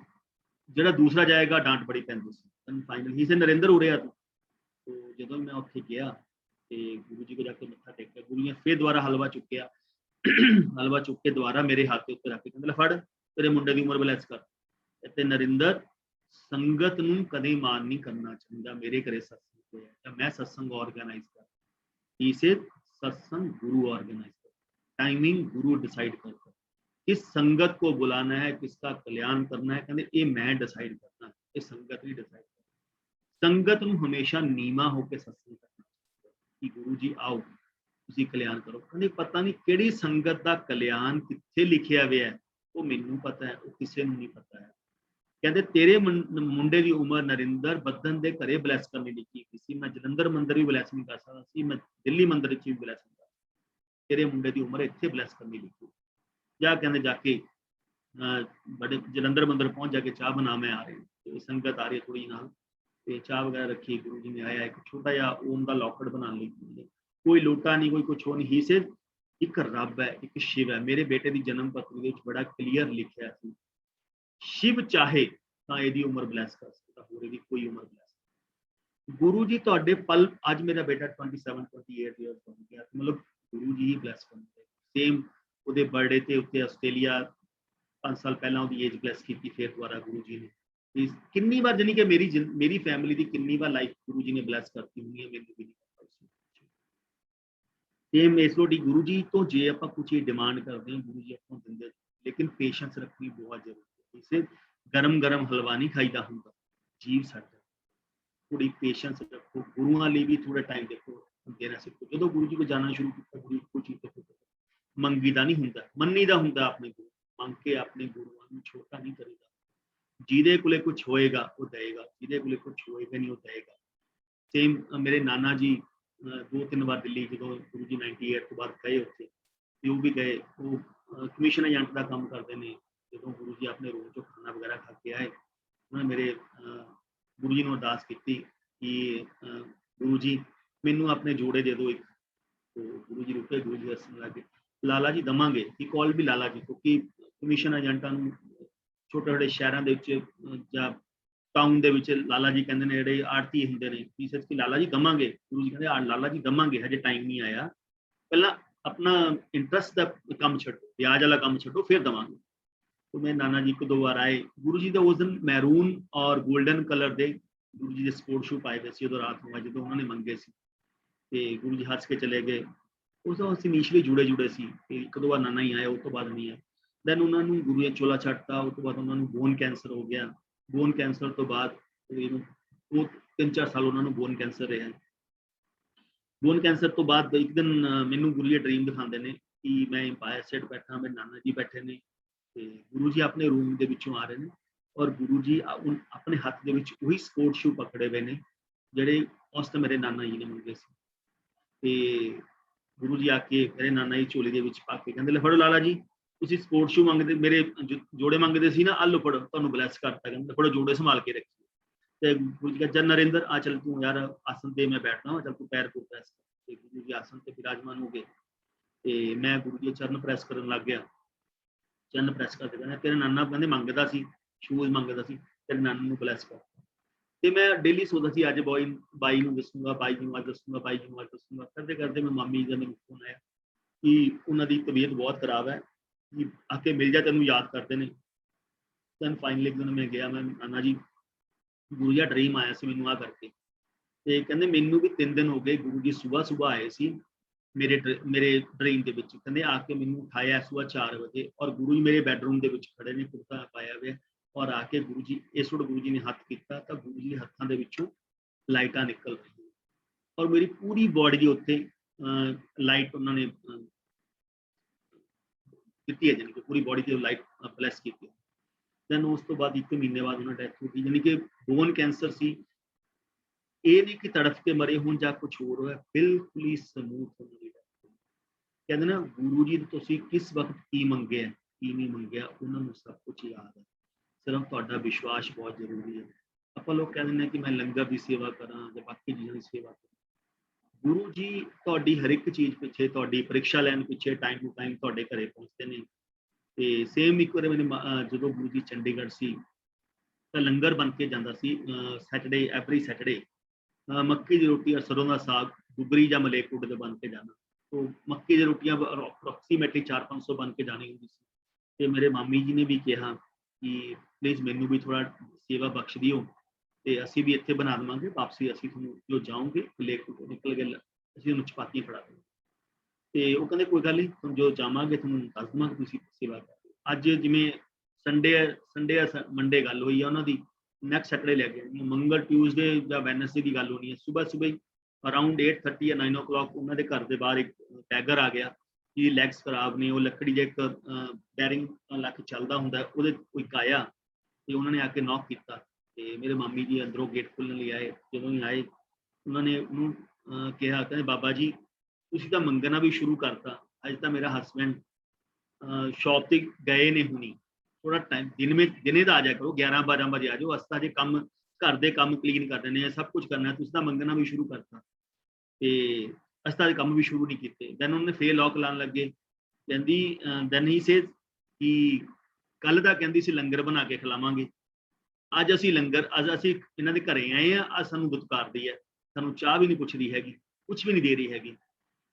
ਜਿਹੜਾ ਦੂਸਰਾ ਜਾਏਗਾ ਡਾਂਟ ਬੜੀ ਪੈਂਦੀ ਸੀ। ਫਾਈਨਲ ਹੀ ਸੇ ਨਰਿੰਦਰ ਹੋ ਰਿਹਾ ਤੂੰ। ਜਦੋਂ ਮੈਂ ਉੱਥੇ ਗਿਆ ਤੇ ਗੁਰੂ ਜੀ ਕੋ ਜਾ ਕੇ ਮੱਥਾ ਟੇਕਿਆ, ਗੁਰੂ ਜੀ ਫਿਰ ਦੁਬਾਰਾ ਹਲਵਾ ਚੁੱਕਿਆ। ਹਲਵਾ ਚੁੱਕ ਕੇ ਦੁਬਾਰਾ ਮੇਰੇ ਹੱਥ ਦੇ ਉੱਤੇ ਰੱਖ ਕੇ ਕਹਿੰਦੇ ਲੈ ਫੜ, ਤੇਰੇ ਮੁੰਡੇ ਦੀ ਉਮਰ ਬਲੈਸ ਕਰ। ਤੇ ਨਰਿੰਦਰ, ਸੰਗਤ ਨੂੰ ਕਦੇ ਮਾਨ ਨਹੀਂ ਕਰਨਾ ਚਾਹੀਦਾ। ਮੇਰੇ ਘਰੇ ਸਤਸੰਗ ਹੋਇਆ ਤਾਂ ਮੈਂ ਸਤਸੰਗ ਆਰਗੇਨਾਈਜ਼ ਕਰ। इसे सत्संग गुरु ऑर्गेनाइज कर, टाइमिंग गुरु डिसाइड करता है, किस संगत को बुलाना है, किसका कल्याण करना है, कहते ये मैं डिसाइड करना है, ये संगत नहीं डिसाइड करना। संगत ਨੂੰ ਹਮੇਸ਼ਾ ਨੀਵਾਂ ਹੋ ਕੇ ਸਤਸੰਗ ਕਰਨਾ ਕਿ ਗੁਰੂ ਜੀ ਆਓ ਤੁਸੀਂ ਕਲਿਆਣ ਕਰੋ। ਕਹਿੰਦੇ ਪਤਾ ਨਹੀਂ ਕਿਹੜੀ ਸੰਗਤ ਦਾ ਕਲਿਆਣ ਕਿੱਥੇ ਲਿਖਿਆ ਹੋਇਆ ਹੈ, ਉਹ ਮੈਨੂੰ ਪਤਾ ਹੈ, ਉਹ ਕਿਸੇ ਨੂੰ ਨਹੀਂ ਪਤਾ ਹੈ। ਕਹਿੰਦੇ ਤੇਰੇ ਮੁੰਡੇ ਦੀ ਉਮਰ ਨਰਿੰਦਰ ਬੱਦਨ ਦੇ ਘਰੇ ਬਲੈਸ ਕਰਨੀ ਲਿਖੀ ਸੀ। ਮੈਂ ਜਲੰਧਰ ਮੰਦਿਰ ਵੀ ਬਲੈਸ ਨਹੀਂ ਕਰ ਸਕਦਾ ਸੀ, ਮੈਂ ਦਿੱਲੀ ਮੰਦਿਰ ਵਿੱਚ ਵੀ ਬਲੈਸ ਨਹੀਂ ਕਰ ਸਕਦਾ। ਤੇਰੇ ਮੁੰਡੇ ਦੀ ਉਮਰ ਇੱਥੇ ਬਲੈਸ ਕਰਨੀ ਲਿਖੀ। ਜਾਂ ਕਹਿੰਦੇ ਜਾ ਕੇ ਬੜੇ ਜਲੰਧਰ ਮੰਦਿਰ ਪਹੁੰਚ ਜਾ ਕੇ ਚਾਹ ਬਣਾ, ਮੈਂ ਆ ਰਹੀ ਸੰਗਤ ਆ ਰਹੀ ਥੋੜੀ ਨਾਲ, ਤੇ ਚਾਹ ਵਗੈਰਾ ਰੱਖੀ। ਗੁਰੂ ਜੀ ਨੇ ਆਇਆ ਇੱਕ ਛੋਟਾ ਜਿਹਾ ਓਮ ਦਾ ਲੌਕਟ ਬਣਾਉਣ ਲਈ, ਕੋਈ ਲੋਟਾ ਨਹੀਂ, ਕੋਈ ਕੁਛ ਹੋ ਨਹੀਂ। ਹੀ ਸੇ ਇੱਕ ਰੱਬ ਹੈ, ਇੱਕ ਸ਼ਿਵ ਹੈ। ਮੇਰੇ ਬੇਟੇ ਦੀ ਜਨਮ ਪੱਤਰੀ ਵਿੱਚ ਬੜਾ ਕਲੀਅਰ ਲਿਖਿਆ ਸੀ, शिव चाहे ਤਾਂ ਇਹਦੀ ਉਮਰ ਬਲੈਸ ਕਰ ਸਕਦਾ, ਹੋਰ ਇਹਦੀ ਕੋਈ ਉਮਰ ਬਲੈਸ। ਗੁਰੂ ਜੀ ਤੁਹਾਡੇ ਪਲ, ਅੱਜ ਮੇਰਾ ਬੇਟਾ 27-28 ਇਅਰਸ ਹੋ ਗਿਆ, ਮਤਲਬ ਗੁਰੂ ਜੀ ਹੀ ਬਲੈਸ ਕਰਦੇ। ਸੇਮ ਉਹਦੇ ਬਰਥਡੇ ਤੇ ਉੱਤੇ ਆਸਟ੍ਰੇਲੀਆ 5 ਸਾਲ ਪਹਿਲਾਂ ਉਹਦੀ ਏਜ ਬਲੈਸ ਕੀਤੀ, ਫਿਰ ਦੁਬਾਰਾ ਗੁਰੂ ਜੀ ਨੇ ਕਿੰਨੀ ਵਾਰ, ਜਾਨੀ ਕਿ ਮੇਰੀ ਫੈਮਿਲੀ ਦੀ ਕਿੰਨੀ ਵਾਰ ਲਾਈਫ ਗੁਰੂ ਜੀ ਨੇ ਬਲੈਸ ਕਰਤੀ ਹੋਣੀ ਹੈ, ਮੈਨੂੰ ਵੀ ਨਹੀਂ ਪਤਾ। ਸੇਮ ਇਸ ਲੋਟੀ ਗੁਰੂ ਜੀ ਤੋਂ ਜੇ ਆਪਾਂ ਕੁਝ ਡਿਮਾਂਡ ਕਰਦੇ ਹਾਂ, ਗੁਰੂ ਜੀ ਆਪਾਂ ਦਿੰਦੇ, ਲੇਕਿਨ ਪੇਸ਼ੈਂਸ ਰੱਖਣੀ ਬਹੁਤ ਜ਼ਰੂਰੀ। ਇਸੇ ਗਰਮ ਗਰਮ ਹਲਵਾ ਨਹੀਂ ਖਾਈਦਾ ਹੁੰਦਾ, ਜੀਵ ਸਾਡਾ। ਥੋੜੀ ਪੇਸ਼ੈਂਸ ਰੱਖੋ, ਗੁਰੂਆਂ ਲਈ ਵੀ ਥੋੜਾ ਟਾਈਮ ਦੇਖੋ, ਦੇਣਾ ਸਿੱਖੋ। ਜਦੋਂ ਗੁਰੂ ਜੀ ਕੋ ਜਾਣਾ ਸ਼ੁਰੂ ਕੀਤਾ, ਗੁਰੂ ਕੋਈ ਚੀਜ਼ ਤੋਂ ਮੰਗੀ ਦਾ ਨਹੀਂ ਹੁੰਦਾ, ਮੰਨੀ ਦਾ ਹੁੰਦਾ। ਆਪਣੇ ਗੁਰੂ ਮੰਗ ਕੇ ਆਪਣੇ ਗੁਰੂਆਂ ਨੂੰ ਛੋਟਾ ਨਹੀਂ ਕਰੀਦਾ। ਜਿਹਦੇ ਕੋਲੇ ਕੁਛ ਹੋਏਗਾ ਉਹ ਦੇਏਗਾ, ਜਿਹਦੇ ਕੋਲੇ ਕੁਛ ਹੋਏਗਾ ਨਹੀਂ ਉਹ ਦੇਏਗਾ। ਸੇਮ ਮੇਰੇ ਨਾਨਾ ਜੀ 2-3 ਵਾਰ ਦਿੱਲੀ ਜਦੋਂ ਗੁਰੂ ਜੀ 98 ਤੋਂ ਬਾਅਦ ਗਏ ਉੱਥੇ, ਤੇ ਉਹ ਵੀ ਗਏ। ਉਹ ਕਮਿਸ਼ਨ ਏਜੰਟ ਦਾ ਕੰਮ ਕਰਦੇ ਨੇ। ਜਦੋਂ ਗੁਰੂ ਜੀ ਆਪਣੇ ਰੂਮ ਚੋਂ ਖਾਣਾ ਵਗੈਰਾ ਖਾ ਕੇ ਆਏ, ਉਹਨਾਂ ਨੇ ਮੇਰੇ ਗੁਰੂ ਜੀ ਨੂੰ ਅਰਦਾਸ ਕੀਤੀ ਕਿ ਗੁਰੂ ਜੀ ਮੈਨੂੰ ਆਪਣੇ ਜੋੜੇ ਦੇ ਦਿਓ ਇੱਕ। ਗੁਰੂ ਜੀ ਰੁਕੇ, ਗੁਰੂ ਜੀ ਦੱਸਣ ਲੱਗੇ ਲਾਲਾ ਜੀ ਦਵਾਂਗੇ। ਹੀ ਕਾਲ ਵੀ ਲਾਲਾ ਜੀ, ਕਿਉਂਕਿ ਕਮਿਸ਼ਨ ਏਜੰਟਾਂ ਨੂੰ ਛੋਟੇ ਛੋਟੇ ਸ਼ਹਿਰਾਂ ਦੇ ਵਿੱਚ ਜਾਂ ਟਾਊਨ ਦੇ ਵਿੱਚ ਲਾਲਾ ਜੀ ਕਹਿੰਦੇ ਨੇ, ਜਿਹੜੇ ਆੜਤੀ ਹੁੰਦੇ ਨੇ, ਸੱਚ ਕਿ ਲਾਲਾ ਜੀ ਦਵਾਂਗੇ। ਗੁਰੂ ਜੀ ਕਹਿੰਦੇ ਲਾਲਾ ਜੀ ਦਵਾਂਗੇ, ਹਜੇ ਟਾਈਮ ਨਹੀਂ ਆਇਆ, ਪਹਿਲਾਂ ਆਪਣਾ ਇੰਟਰਸਟ ਦਾ ਕੰਮ ਛੱਡੋ, ਵਿਆਜ ਵਾਲਾ ਕੰਮ ਛੱਡੋ, ਫਿਰ ਦਵਾਂਗੇ। तो मैं नाना जी को 2 बार आए। गुरु जी का उस दिन मैरून और गोल्डन कलर के गुरु जी के स्पोर्ट शू पाए हुए सी। उदों रात हुआ जो उन्होंने मंगे सी, ते गुरु जी हंस के चले गए। उस असीं इनिशियली जुड़े सी, एक 2 बार नाना ही आया, उस तो बाद नहीं आया। दैन उन्होंने गुरु ने चोला छड्डता, उस तो बाद उन्होंने बोन कैंसर हो गया। बोन कैंसर तो बाद 3-4 साल उन्होंने बोन कैंसर रहा। बोन कैंसर तो बाद एक दिन मैनू गुरु जी ड्रीम दिखाते हैं कि मैं एम्पायर स्टेट बैठा, मेरे नाना जी बैठे ने, गुरु जी अपने रूम के विचों आ रहे हैं और गुरु जी अपने हाथ के विच वही स्पोर्ट शू पकड़े हुए ने, ਜਿਹੜੇ ਉਸ ਤੇ ਮੇਰੇ ਨਾਨਾ ਜੀ ਨੇ ਮੰਗੇ ਸੀ। ਤੇ ਗੁਰੂ ਜੀ ਆ ਕੇ ਮੇਰੇ ਨਾਨਾ ਜੀ ਝੋਲੀ ਦੇ ਵਿੱਚ ਪਾ ਕੇ ਕਹਿੰਦੇ ਲੈ ਫੜੋ ਲਾਲਾ ਜੀ, ਤੁਸੀਂ ਸਪੋਰਟ ਸ਼ੂ ਮੰਗਦੇ, ਮੇਰੇ ਜੋੜੇ ਮੰਗਦੇ ਸੀ ਨਾ, ਆਹ ਲਓ ਫੜੋ, ਤੁਹਾਨੂੰ ਬਲੈਸ ਕਰਤਾ, ਕਹਿੰਦੇ ਫੜੋ ਜੋੜੇ ਸੰਭਾਲ ਕੇ ਰੱਖੀ। ਤੇ ਗੁਰੂ ਜੀ ਕਹਿੰਦੇ ਨਰਿੰਦਰ ਆ ਚੱਲ ਤੂੰ ਯਾਰ ਆਸਨ ਤੇ ਮੈਂ ਬੈਠਦਾ ਹਾਂ, ਚੱਲ ਤੂੰ ਪੈਰ ਕੋ ਪ੍ਰੈਸ ਕਰ। ਤੇ ਗੁਰੂ ਜੀ ਆਸਨ ਤੇ ਵਿਰਾਜਮਾਨ ਹੋ ਗਏ ਤੇ ਮੈਂ ਗੁਰੂ ਜੀ ਚਰਨ ਪ੍ਰੈਸ ਕਰਨ ਲੱਗ ਗਿਆ। ਚਰਨ ਪ੍ਰੈਸ ਕਰਦੇ ਕਹਿੰਦੇ ਤੇਰੇ ਨਾਨਾ ਕਹਿੰਦੇ ਮੰਗਦਾ ਸੀ, ਸ਼ੂਜ਼ ਮੰਗਦਾ ਸੀ, ਤੇਰੇ ਨਾਨਾ ਨੂੰ ਬਲੈਸ ਕਰ। ਤੇ ਮੈਂ ਡੇਲੀ ਸੋਚਦਾ ਸੀ ਅੱਜ ਬਾਈ ਨੂੰ ਦੱਸੂਗਾ, ਬਾਈ ਜੀ ਨੂੰ ਅੱਜ ਦੱਸੂਗਾ, ਬਾਈ ਜੀ ਨੂੰ ਅੱਜ ਦੱਸੂਗਾ। ਕਰਦੇ ਕਰਦੇ ਮੈਂ ਮਾਮੀ ਜੀ ਦਾ ਮੈਨੂੰ ਫੋਨ ਆਇਆ ਕਿ ਉਹਨਾਂ ਦੀ ਤਬੀਅਤ ਬਹੁਤ ਖਰਾਬ ਹੈ, ਕਿ ਆ ਕੇ ਮਿਲ ਜਾ, ਤੈਨੂੰ ਯਾਦ ਕਰਦੇ ਨੇ। ਦੈਨ ਫਾਈਨਲੀ ਇੱਕ ਦਿਨ ਮੈਂ ਗਿਆ, ਮੈਂ ਨਾਨਾ ਜੀ ਗੁਰੂ ਜੀ ਡ੍ਰੀਮ ਆਇਆ ਸੀ ਮੈਨੂੰ ਆ ਕਰਕੇ। ਤੇ ਕਹਿੰਦੇ ਮੈਨੂੰ ਵੀ 3 ਦਿਨ ਹੋ ਗਏ, ਗੁਰੂ ਜੀ ਸੁਬਾਹ ਆਏ ਸੀ ਮੇਰੇ ਡ੍ਰੀਮ ਦੇ ਵਿੱਚ। ਕਹਿੰਦੇ ਆ ਕੇ ਮੈਨੂੰ ਉਠਾਇਆ ਸੁਬਾਹ 4 ਵਜੇ, ਔਰ ਗੁਰੂ ਜੀ ਮੇਰੇ ਬੈਡਰੂਮ ਦੇ ਵਿੱਚ ਖੜੇ ਨੇ, ਕੁਰਤਾ ਪਾਇਆ ਹੋਇਆ, ਔਰ ਆ ਕੇ ਗੁਰੂ ਜੀ ਇਸ ਵੇਲੇ ਗੁਰੂ ਜੀ ਨੇ ਹੱਥ ਕੀਤਾ ਤਾਂ ਗੁਰੂ ਜੀ ਦੇ ਹੱਥਾਂ ਦੇ ਵਿੱਚੋਂ ਲਾਈਟਾਂ ਨਿਕਲ ਰਹੀਆਂ, ਔਰ ਮੇਰੀ ਪੂਰੀ ਬੋਡੀ ਦੇ ਉੱਤੇ ਲਾਈਟ ਉਹਨਾਂ ਨੇ ਕੀਤੀ ਹੈ, ਜਾਨੀ ਕਿ ਪੂਰੀ ਬੋਡੀ ਤੇ ਲਾਈਟ ਬਲੈਸ ਕੀਤੀ। ਦੈਨ ਉਸ ਤੋਂ ਬਾਅਦ 1 ਮਹੀਨੇ ਬਾਅਦ ਉਹਨਾਂ ਡੈਥ ਹੋ ਗਈ, ਜਾਨੀ ਕਿ ਬੋਨ ਕੈਂਸਰ ਸੀ। ਇਹ ਨਹੀਂ ਕਿ ਤੜਫ ਕੇ ਮਰੇ ਹੋਣ ਜਾਂ ਕੁਛ ਹੋਰ ਹੋਇਆ, ਬਿਲਕੁਲ ਹੀ ਸਮੂਥ ਉਹਨਾਂ ਦੀ ਡੈਥ ਹੋਈ। ਕਹਿੰਦੇ ਨਾ ਗੁਰੂ ਜੀ ਤੁਸੀਂ ਕਿਸ ਵਕਤ ਕੀ ਮੰਗਿਆ ਕੀ ਨਹੀਂ ਮੰਗਿਆ, ਉਹਨਾਂ ਨੂੰ ਸਭ ਕੁਝ ਯਾਦ ਹੈ, ਸਿਰਫ ਤੁਹਾਡਾ ਵਿਸ਼ਵਾਸ ਬਹੁਤ ਜ਼ਰੂਰੀ ਹੈ। ਆਪਾਂ ਲੋਕ ਕਹਿੰਦੇ ਨੇ ਕਿ ਮੈਂ ਲੰਗਰ ਦੀ ਸੇਵਾ ਕਰਾਂ ਜਾਂ ਬਾਕੀ ਚੀਜ਼ਾਂ ਦੀ ਸੇਵਾ ਕਰਾਂ, ਗੁਰੂ ਜੀ ਤੁਹਾਡੀ ਹਰ ਇੱਕ ਚੀਜ਼ ਪਿੱਛੇ, ਤੁਹਾਡੀ ਪ੍ਰੀਖਿਆ ਲੈਣ ਪਿੱਛੇ ਟਾਈਮ ਟੂ ਟਾਈਮ ਤੁਹਾਡੇ ਘਰੇ ਪਹੁੰਚਦੇ ਨੇ। ਤੇ ਸੇਮ ਇੱਕ ਵਾਰ ਜਦੋਂ ਗੁਰੂ ਜੀ ਚੰਡੀਗੜ੍ਹ ਸੀ ਤਾਂ ਲੰਗਰ ਬਣ ਕੇ ਜਾਂਦਾ ਸੀ ਸੈਟਰਡੇ, ਐਵਰੀ ਸੈਟਰਡੇ ਮੱਕੀ ਦੀ ਰੋਟੀ ਔਰ ਸਰੋਂ ਦਾ ਸਾਗ ਦੁਬਰੀ ਜਾਂ ਮਲੇਰਕੋਟਲੇ ਦੇ ਬਣ ਕੇ ਜਾਣਾ। तो मक्की दी रोटियां अप्रोक्सीमेटली 400-500 बन के जानी होंगी सी। ते मेरे मामी जी ने भी कहा कि प्लीज़ मैनू भी थोड़ा सेवा बख्श दिओ ते असीं भी इत्थे बना देवांगे, वापसी असीं तुहानूं जो जाओगे मलेरकोटले निकल के असीं तुहानूं चपातीयां फड़ा देवांगे। ते ओह कहंदे कोई गल नहीं, तुहानूं जो जावांगे तुहानूं दस देवांगे, तुसीं सेवा करो। अज जिवें संडे मंडे गल होई आ उन्हां दी, नैक्सट सैटरडे लै के आनी, मंगल ट्यूसडे जां वैनसडे की गल होनी है। सुबह ही अराउंड 8:30 या 9 o'clock उन्होंने घर के बाहर एक बैगर आ गया कि लैग्स खराब ने, वो लकड़ी जे एक बैरिंग ला के चलता होंगे वो कोई आया तो उन्होंने आके नॉक किया। तो मेरे मामी जी अंदरों गेट खोलने लिए आए। जो ही आए उन्होंने कहा कहते बाबा जी तुसीं तां मंगना भी शुरू करता, अज तो मेरा हसबैंड शॉप ते गए ने हुणी, थोड़ा टाइम दिने तो आ जाया करो, 11-12 बजे आ जाओ, अस तां जे कम घर के काम क्लीन कर देने, सब कुछ करना, तुसीं तां मंगना भी शुरू करता। ते अस तां काम भी शुरू नहीं किए। दैन उन्होंने फिर लॉक लाने लगे, कहती दैन ही से कि कल दा कहती सी लंगर बना के खिलावांगे, अज असीं लंगर अज असीं इन्हां दे घरे आए हैं, अज सानूं दुत्कारदी है, सानूं चाह भी नहीं पुछदी हैगी, कुछ भी नहीं दे रही हैगी।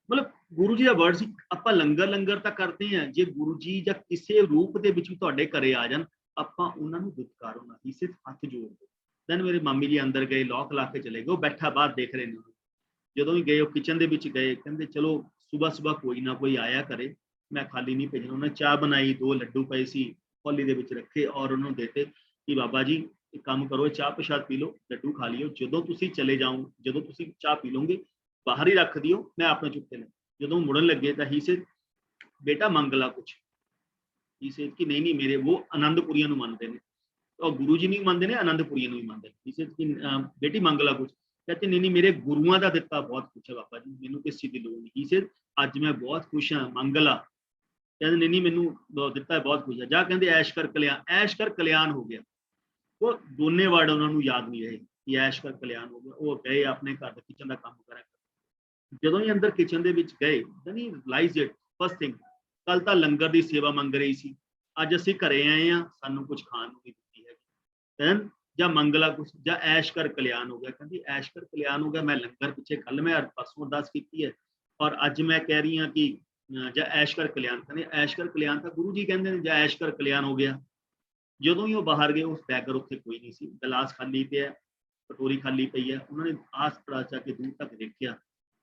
मतलब गुरु जी का वर्ड सी, आपां लंगर तां करदे हैं, जे गुरु जी जां किसी रूप दे विच तुहाडे घरे आ जाण आपां उन्हां नूं दुत्कारो ना, ही सिर्फ हथ जोड़ दो। दैन मेरे मामी जी अंदर गए, लॉक ला के चले गए, वो बैठा बाहर देख रहे हैं। ਜਦੋਂ ਹੀ ਗਏ ਉਹ ਕਿਚਨ ਦੇ ਵਿੱਚ ਗਏ, ਕਹਿੰਦੇ ਚਲੋ ਸਵੇਰ ਕੋਈ ਨਾ ਕੋਈ ਆਇਆ ਕਰੇ, ਮੈਂ ਖਾਲੀ ਨਹੀਂ ਭੇਜਣਾ। ਉਹਨੇ ਚਾਹ ਬਣਾਈ, 2 ਲੱਡੂ ਪਏ ਸੀ ਕੌਲੀ ਦੇ ਵਿੱਚ ਰੱਖੇ ਔਰ ਉਹਨੂੰ ਦੇਤੇ ਕਿ ਬਾਬਾ ਜੀ ਇੱਕ ਕੰਮ ਕਰੋ, ਚਾਹ ਪ੍ਰਸ਼ਾਦ ਪੀ ਲਓ, ਲੱਡੂ ਖਾ ਲਿਓ, ਜਦੋਂ ਤੁਸੀਂ ਚਲੇ ਜਾਓ, ਜਦੋਂ ਤੁਸੀਂ ਚਾਹ ਪੀ ਲਓਗੇ ਬਾਹਰ ਹੀ ਰੱਖ ਦਿਓ, ਮੈਂ ਆਪਣੇ ਚੁੱਕ ਕੇ ਲੈ। ਜਦੋਂ ਮੁੜਨ ਲੱਗੇ ਤਾਂ ਹੀ ਸੇ ਬੇਟਾ ਮੰਗ ਲਾ ਕੁਛ, ਹੀ ਸੇ ਕਿ ਨਹੀਂ ਮੇਰੇ वो आनंदपुरियां ਨੂੰ ਮੰਨਦੇ ਨੇ, और गुरु जी नहीं ਮੰਨਦੇ ਨੇ, आनंदपुरियां ਨੂੰ ਵੀ ਮੰਨਦੇ ਨੇ। ही से कि बेटी मंग ला कुछ, कहते नहीं मेरे गुरुआं का दिता बहुत कुछ है बाबा जी, मैनू किस चीज़ की लोड़ नहीं। ही अज मैं बहुत खुश हाँ, मंग ला। कहते नहीं मैनू दिता बहुत कुछ है, जा कहते ऐश कर कल्याण हो गया। वो दोने वर्ड उन्होंने याद नहीं रहे कि ऐश कर कल्याण हो गया। वो गए अपने घर का किचन का काम करा, ਜਦੋਂ ਹੀ ਅੰਦਰ किचन ਦੇ ਵਿੱਚ ਗਏ then he realized it first thing, ਕੱਲ ਤਾਂ ਲੰਗਰ ਦੀ ਸੇਵਾ ਮੰਗ ਰਹੀ ਸੀ, ਅੱਜ ਅਸੀਂ ਘਰੇ ਆਏ ਆ, ਸਾਨੂੰ ਕੁਝ ਖਾਣ ਨੂੰ ਨਹੀਂ ਦਿੱਤੀ ਹੈਗੀ। then ਜਾਂ ਮੰਗਲਾ ਕੁਛ ਜਾਂ ਐਸ਼ ਕਰ ਕਲਿਆਣ ਹੋ ਗਿਆ। ਕਹਿੰਦੀ ਐਸ਼ ਕਰ ਕਲਿਆਣ ਹੋ ਗਿਆ, ਮੈਂ ਲੰਗਰ ਪਿੱਛੇ ਕੱਲ ਮੈਂ ਪਰਸੋਂ ਅਰਦਾਸ ਕੀਤੀ ਹੈ ਔਰ ਅੱਜ ਮੈਂ ਕਹਿ ਰਹੀ ਹਾਂ ਕਿ ਜਾਂ ਐਸ਼ ਕਰ ਕਲਿਆਣ। ਕਹਿੰਦੇ ਐਸ਼ ਕਰ ਕਲਿਆਣ ਤਾਂ ਗੁਰੂ ਜੀ ਕਹਿੰਦੇ ਨੇ, ਜਾਂ ਐਸ਼ ਕਰ ਕਲਿਆਣ ਹੋ ਗਿਆ। ਜਦੋਂ ਹੀ ਉਹ ਬਾਹਰ ਗਏ ਉਸ ਬੈਗਰ ਉੱਥੇ ਕੋਈ ਨਹੀਂ ਸੀ, ਗਲਾਸ ਖਾਲੀ ਪਿਆ, ਕਟੋਰੀ ਖਾਲੀ ਪਈ ਹੈ। ਉਹਨਾਂ ਨੇ ਆਸ ਪੜਾਚਾ ਕੇ ਦੂਰ ਤੱਕ ਦੇਖਿਆ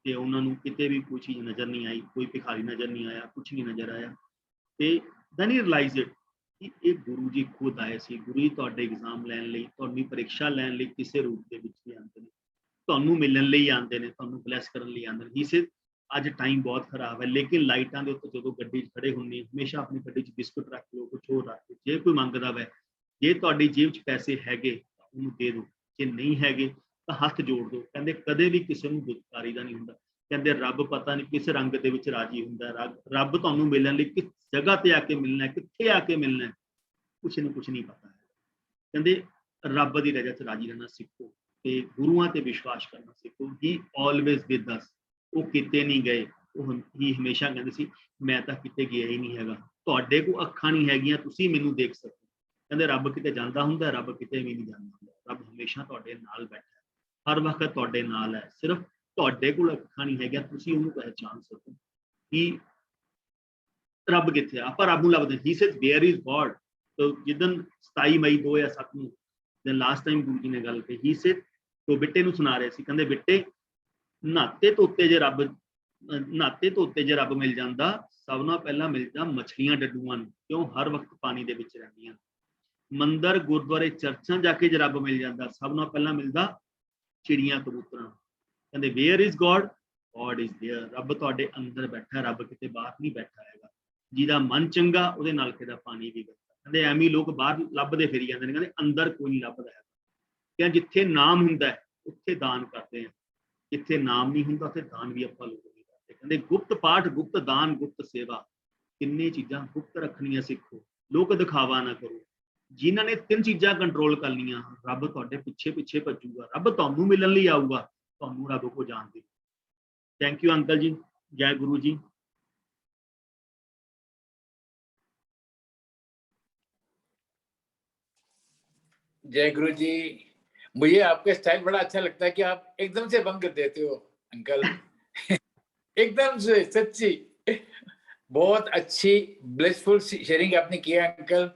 ਤੇ ਉਹਨਾਂ ਨੂੰ ਕਿਤੇ ਵੀ ਕੋਈ ਚੀਜ਼ ਨਜ਼ਰ ਨਹੀਂ ਆਈ, ਕੋਈ ਭਿਖਾਰੀ ਨਜ਼ਰ ਨਹੀਂ ਆਇਆ, ਕੁਛ ਨਹੀਂ ਨਜ਼ਰ ਆਇਆ। ਤੇ ਦੈਨ ਹੀ ਰਿਅਲਾਈਜ਼ ਇਟ ਕਿ ਇਹ ਗੁਰੂ ਜੀ ਖੁਦ ਆਏ ਸੀ। ਗੁਰੂ ਜੀ ਤੁਹਾਡੇ ਐਗਜ਼ਾਮ ਲੈਣ ਲਈ, ਤੁਹਾਡੀ ਪ੍ਰੀਖਿਆ ਲੈਣ ਲਈ ਕਿਸੇ ਰੂਪ ਦੇ ਵਿੱਚ ਵੀ ਆਉਂਦੇ ਨੇ, ਤੁਹਾਨੂੰ ਮਿਲਣ ਲਈ ਆਉਂਦੇ ਨੇ, ਤੁਹਾਨੂੰ ਬਲੈਸ ਕਰਨ ਲਈ ਆਉਂਦੇ ਨੇ। ਹੀ ਸਿਰ ਅੱਜ ਟਾਈਮ ਬਹੁਤ ਖਰਾਬ ਹੈ, ਲੇਕਿਨ ਲਾਈਟਾਂ ਦੇ ਉੱਤੇ ਜਦੋਂ ਗੱਡੀ 'ਚ ਖੜੇ ਹੁੰਦੇ ਹਮੇਸ਼ਾ ਆਪਣੀ ਗੱਡੀ 'ਚ ਬਿਸਕੁਟ ਰੱਖ ਲਓ, ਕੁਛ ਹੋਰ ਰੱਖ ਲਓ। ਜੇ ਕੋਈ ਮੰਗਦਾ ਵੈ, ਜੇ ਤੁਹਾਡੀ ਜੇਬ 'ਚ ਪੈਸੇ ਹੈਗੇ ਤਾਂ ਉਹਨੂੰ ਦੇ ਦਿਓ, ਜੇ ਨਹੀਂ ਹੈਗੇ ਤਾਂ ਹੱਥ ਜੋੜ ਦਿਓ। ਕਹਿੰਦੇ ਕਦੇ ਵੀ ਕਿਸੇ ਨੂੰ ਦੁੱਖਕਾਰੀ ਦਾ ਨਹੀਂ ਹੁੰਦਾ। ਕਹਿੰਦੇ ਰੱਬ ਪਤਾ ਨਹੀਂ ਕਿਸ ਰੰਗ ਦੇ ਵਿੱਚ ਰਾਜੀ ਹੁੰਦਾ ਹੈ। ਰੱਬ ਤੁਹਾਨੂੰ ਮਿਲਣ ਲਈ ਕਿਸ ਜਗ੍ਹਾ ਤੇ ਆ ਕੇ ਮਿਲਣਾ ਹੈ, ਕਿੱਥੇ ਆ ਕੇ ਮਿਲਣਾ ਹੈ, ਕੁਛ ਨਹੀਂ ਪਤਾ ਹੈ। ਕਹਿੰਦੇ ਰੱਬ ਦੀ ਰਜ਼ਾ 'ਚ ਰਾਜੀ ਰਹਿਣਾ ਸਿੱਖੋ ਤੇ ਗੁਰੂਆਂ ਤੇ ਵਿਸ਼ਵਾਸ ਕਰਨਾ ਸਿੱਖੋ। ਹੀ ਆਲਵੇਜ਼ ਵਿਦ ਅਸ, ਉਹ ਕਿਤੇ ਨਹੀਂ ਗਏ, ਉਹ ਹੀ ਹਮੇਸ਼ਾ ਕਹਿੰਦੇ ਸੀ ਮੈਂ ਤਾਂ ਕਿਤੇ ਗਿਆ ਹੀ ਨਹੀਂ ਹੈਗਾ। ਤੁਹਾਡੇ ਕੋਲ ਅੱਖਾਂ ਨਹੀਂ ਹੈਗੀਆਂ ਤੁਸੀਂ ਮੈਨੂੰ ਦੇਖ ਸਕੋ। ਕਹਿੰਦੇ ਰੱਬ ਕਿਤੇ ਜਾਂਦਾ ਹੁੰਦਾ, ਰੱਬ ਕਿਤੇ ਵੀ ਨਹੀਂ ਜਾਂਦਾ ਹੁੰਦਾ। ਰੱਬ ਹਮੇਸ਼ਾ ਤੁਹਾਡੇ ਨਾਲ ਬੈਠਾ ਹੈ, ਹਰ ਵਕਤ ਤੁਹਾਡੇ ਨਾਲ ਹੈ। ਸਿਰਫ ਤੁਹਾਡੇ ਕੋਲ ਅੱਖਾਂ ਨਹੀਂ ਹੈਗੀਆਂ, ਤੁਸੀਂ ਉਹਨੂੰ ਪਹਿਚਾਣ ਸਕੋ ਕਿ ਰੱਬ ਕਿੱਥੇ ਆ। ਆਪਾਂ ਰੱਬ ਨੂੰ ਲੱਭਦੇ। ਹੀ ਸੇਜ਼ ਵੇਅਰ ਇਜ਼ ਗॉड। ਜਿੱਦਣ 27 ਮਈ 2007 ਨੂੰ ਜਦ ਲਾਸਟ ਟਾਈਮ ਗੁਰੂ ਜੀ ਨੇ ਗੱਲ ਕਹੀ, ਹੀ ਸੇਜ਼ ਤੋਂ ਬਿੱਟੇ ਨੂੰ ਸੁਣਾ ਰਹੇ ਸੀ, ਕਹਿੰਦੇ ਬਿੱਟੇ ਨਹਾਤੇ ਧੋਤੇ ਜੇ ਰੱਬ ਮਿਲ ਜਾਂਦਾ, ਸਭ ਨਾਲੋਂ ਪਹਿਲਾਂ ਮਿਲਦਾ ਮਛਲੀਆਂ ਡੱਡੂਆਂ ਨੂੰ, ਕਿਉਂ ਹਰ ਵਕਤ ਪਾਣੀ ਦੇ ਵਿੱਚ ਰਹਿੰਦੀਆਂ। ਮੰਦਰ ਗੁਰਦੁਆਰੇ ਚਰਚਾਂ ਜਾ ਕੇ ਜੇ ਰੱਬ ਮਿਲ ਜਾਂਦਾ, ਸਭ ਨਾਲੋਂ ਪਹਿਲਾਂ ਮਿਲਦਾ ਚਿੜੀਆਂ ਕਬੂਤਰਾਂ। ਕਹਿੰਦੇ where is God, God is there. ਰੱਬ ਤੁਹਾਡੇ ਅੰਦਰ ਬੈਠਾ, ਰੱਬ ਕਿਤੇ ਬਾਹਰ ਨਹੀਂ ਬੈਠਾ ਹੈਗਾ। ਜਿਹਦਾ ਮਨ ਚੰਗਾ ਉਹਦੇ ਨਾਲ ਕਿਦਾ ਪਾਣੀ ਵੀ ਬੈਠਾ। ਕਹਿੰਦੇ ਐਵੇਂ ਲੋਕ ਬਾਹਰ ਲੱਭਦੇ ਫਿਰੀ ਜਾਂਦੇ ਨੇ, ਕਹਿੰਦੇ ਅੰਦਰ ਕੋਈ ਨਹੀਂ ਲੱਭਦਾ ਹੈਗਾ। ਕਹਿੰਦੇ ਜਿੱਥੇ ਨਾਮ ਹੁੰਦਾ ਹੈ ਉੱਥੇ ਦਾਨ ਕਰਦੇ ਆ, ਜਿੱਥੇ ਨਾਮ ਨਹੀਂ ਹੁੰਦਾ ਉੱਥੇ ਦਾਨ ਵੀ ਆਪਾਂ ਲੋਕ ਨਹੀਂ ਕਰਦੇ। ਕਹਿੰਦੇ ਗੁਪਤ ਪਾਠ, ਗੁਪਤ ਦਾਨ, ਗੁਪਤ ਸੇਵਾ, ਕਿੰਨੇ ਚੀਜ਼ਾਂ ਗੁਪਤ ਰੱਖਣੀਆਂ ਸਿੱਖੋ, ਲੋਕ ਦਿਖਾਵਾ ਨਾ ਕਰੋ। ਜਿਨ੍ਹਾਂ ਨੇ 3 ਚੀਜ਼ਾਂ ਕੰਟਰੋਲ ਕਰ ਲਈਆਂ, ਰੱਬ ਤੁਹਾਡੇ ਪਿੱਛੇ ਭੱਜੂਗਾ। ਰੱਬ ਤੁਹਾਨੂੰ ਮਿਲਣ ਲਈ ਆਊਗਾ, ਤੁਹਾਨੂੰ ਰੱਬ ਕੋ ਜਾਣਦੇ। ਥੈਂਕ ਯੂ ਅੰਕਲ ਜੀ, ਜੈ ਗੁਰੂ जी। जय गुरु जी। मुझे आपका स्टाइल बड़ा अच्छा लगता है कि आप एकदम से बंद कर देते हो अंकल। एकदम से, सच्ची बहुत अच्छी ब्लेसफुल शेयरिंग आपने किया अंकल।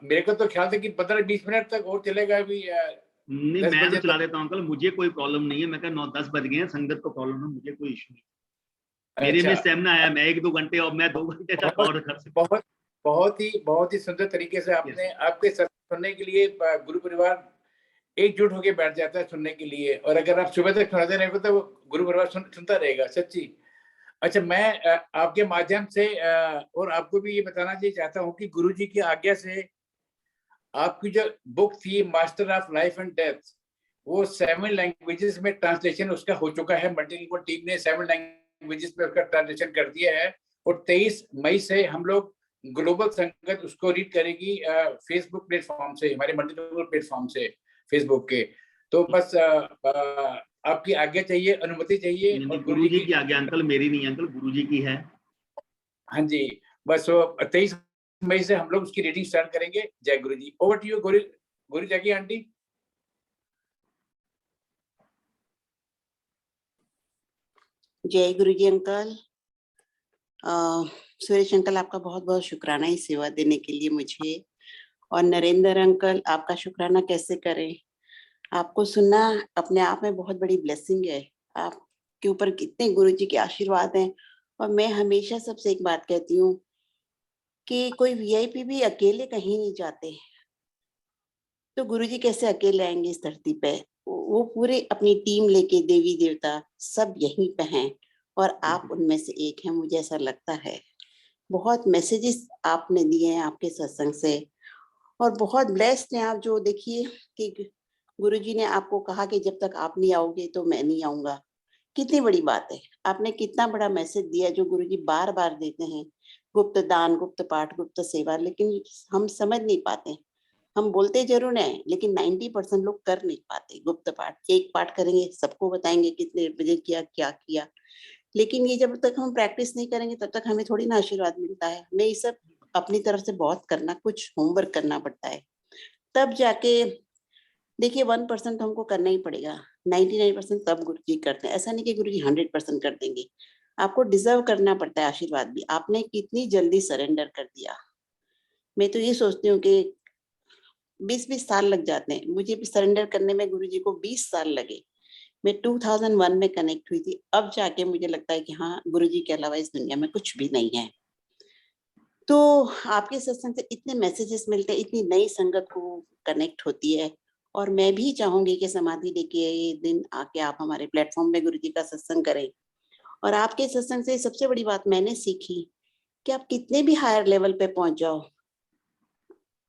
मेरे को तो ख्याल था कि 15-20 मिनट तक और चलेगा। अभी नहीं, मैं तो चला देता हूँ अंकल, मुझे कोई प्रॉब्लम नहीं है। मैं क्या 9-10 बज गए हैं, संगत को प्रॉब्लम है, मुझे कोई इशू नहीं। मेरे में स्टेमिना आया, मैं 1-2 घंटे और मैं 2 घंटे तक और कर सकता। बहुत ही सुंदर तरीके से आपने आपके सुनने के लिए गुरु परिवार एकजुट होकर बैठ जाता है सुनने के लिए। और अगर आप सुबह तक सुनाते रहेंगे तो गुरु परिवार सुनता रहेगा, सच्ची। अच्छा, मैं आपके माध्यम से और आपको भी ये बताना चाहता हूँ कि गुरु जी की आज्ञा से आपकी जो बुक थी master of life and death, वो 7 लैंग्वेजेस में ट्रांसलेशन उसका हो चुका है। मल्टीलिंगुअल टीम ने 7 लैंग्वेजेस में उसका ट्रांसलेशन कर दिया है। और 23 मई से हम लोग ग्लोबल संगत उसको रीड करेगी फेसबुक प्लेटफॉर्म से, हमारे मल्टीलिंगुअल प्लेटफॉर्म से फेसबुक के। तो बस आपकी आज्ञा चाहिए, अनुमति चाहिए। और गुरु जी की आज्ञा अंकल, मेरी नहीं अंकल, गुरु जी की है। हाँ जी, बस 23 मई से हम लोग उसकी रीडिंग स्टार्ट करेंगे। जय Guru ji. Over to you गुरु जागी आंटी। जय गुरु जी अंकल। सुरेश अंकल, आपका बहुत बहुत शुक्राना इस सेवा देने के लिए मुझे। और नरेंद्र अंकल, आपका शुक्राना कैसे करें। आपको सुनना अपने आप में बहुत बड़ी ब्लेसिंग है। आपके ऊपर कितने गुरु जी के आशीर्वाद हैं। और मैं हमेशा सबसे एक बात कहती हूँ कि कोई वीआईपी भी अकेले कहीं नहीं जाते, तो गुरु जी कैसे अकेले आएंगे इस धरती पे। वो पूरे अपनी टीम लेके, देवी देवता सब यहीं पे हैं और आप उनमें से एक हैं, मुझे ऐसा लगता है। बहुत मैसेजेस आपने दिए हैं आपके सत्संग से और बहुत ब्लेस्ड हैं आप। जो देखिए कि गुरुजी ने आपको कहा कि जब तक आप नहीं आओगे तो मैं नहीं आऊंगा, कितनी बड़ी बात है। आपने कितना बड़ा मैसेज दिया जो गुरुजी बार बार देते हैं, गुप्त दान, गुप्त पाठ, गुप्त सेवा। लेकिन हम समझ नहीं पाते, हम बोलते जरूर हैं लेकिन 90% लोग कर नहीं पाते गुप्त पाठ। एक पाठ करेंगे, सबको बताएंगे कितने बजे किया, क्या किया, लेकिन ये जब तक हम प्रैक्टिस नहीं करेंगे तब तक हमें थोड़ी ना आशीर्वाद मिलता है। हमें ये सब अपनी तरफ से बहुत करना, कुछ होमवर्क करना पड़ता है, तब जाके देखिए 1% हमको करना ही पड़ेगा। 99% तब गुरु जी करते हैं। ऐसा नहीं कि गुरु जी 100% कर देंगे, आपको डिजर्व करना पड़ता है आशीर्वाद भी। आपने कितनी जल्दी सरेंडर कर दिया। मैं तो ये सोचती हूँ कि 20-20 साल लग जाते हैं। मुझे भी सरेंडर करने में गुरु जी को 20 साल लगे। मैं 2001 में कनेक्ट हुई थी, अब जाके मुझे लगता है कि हाँ, गुरु जी के अलावा इस दुनिया में कुछ भी नहीं है। तो आपके सत्संग से इतने मैसेजेस मिलते हैं, इतनी नई संगत को कनेक्ट होती है। और मैं भी चाहूंगी कि समाधि डे के दिन आके आप हमारे प्लेटफॉर्म में गुरु जी का सत्संग करें। और आपके सत्संग से सबसे बड़ी बात मैंने सीखी कि आप कितने भी हायर लेवल पे पहुंच जाओ,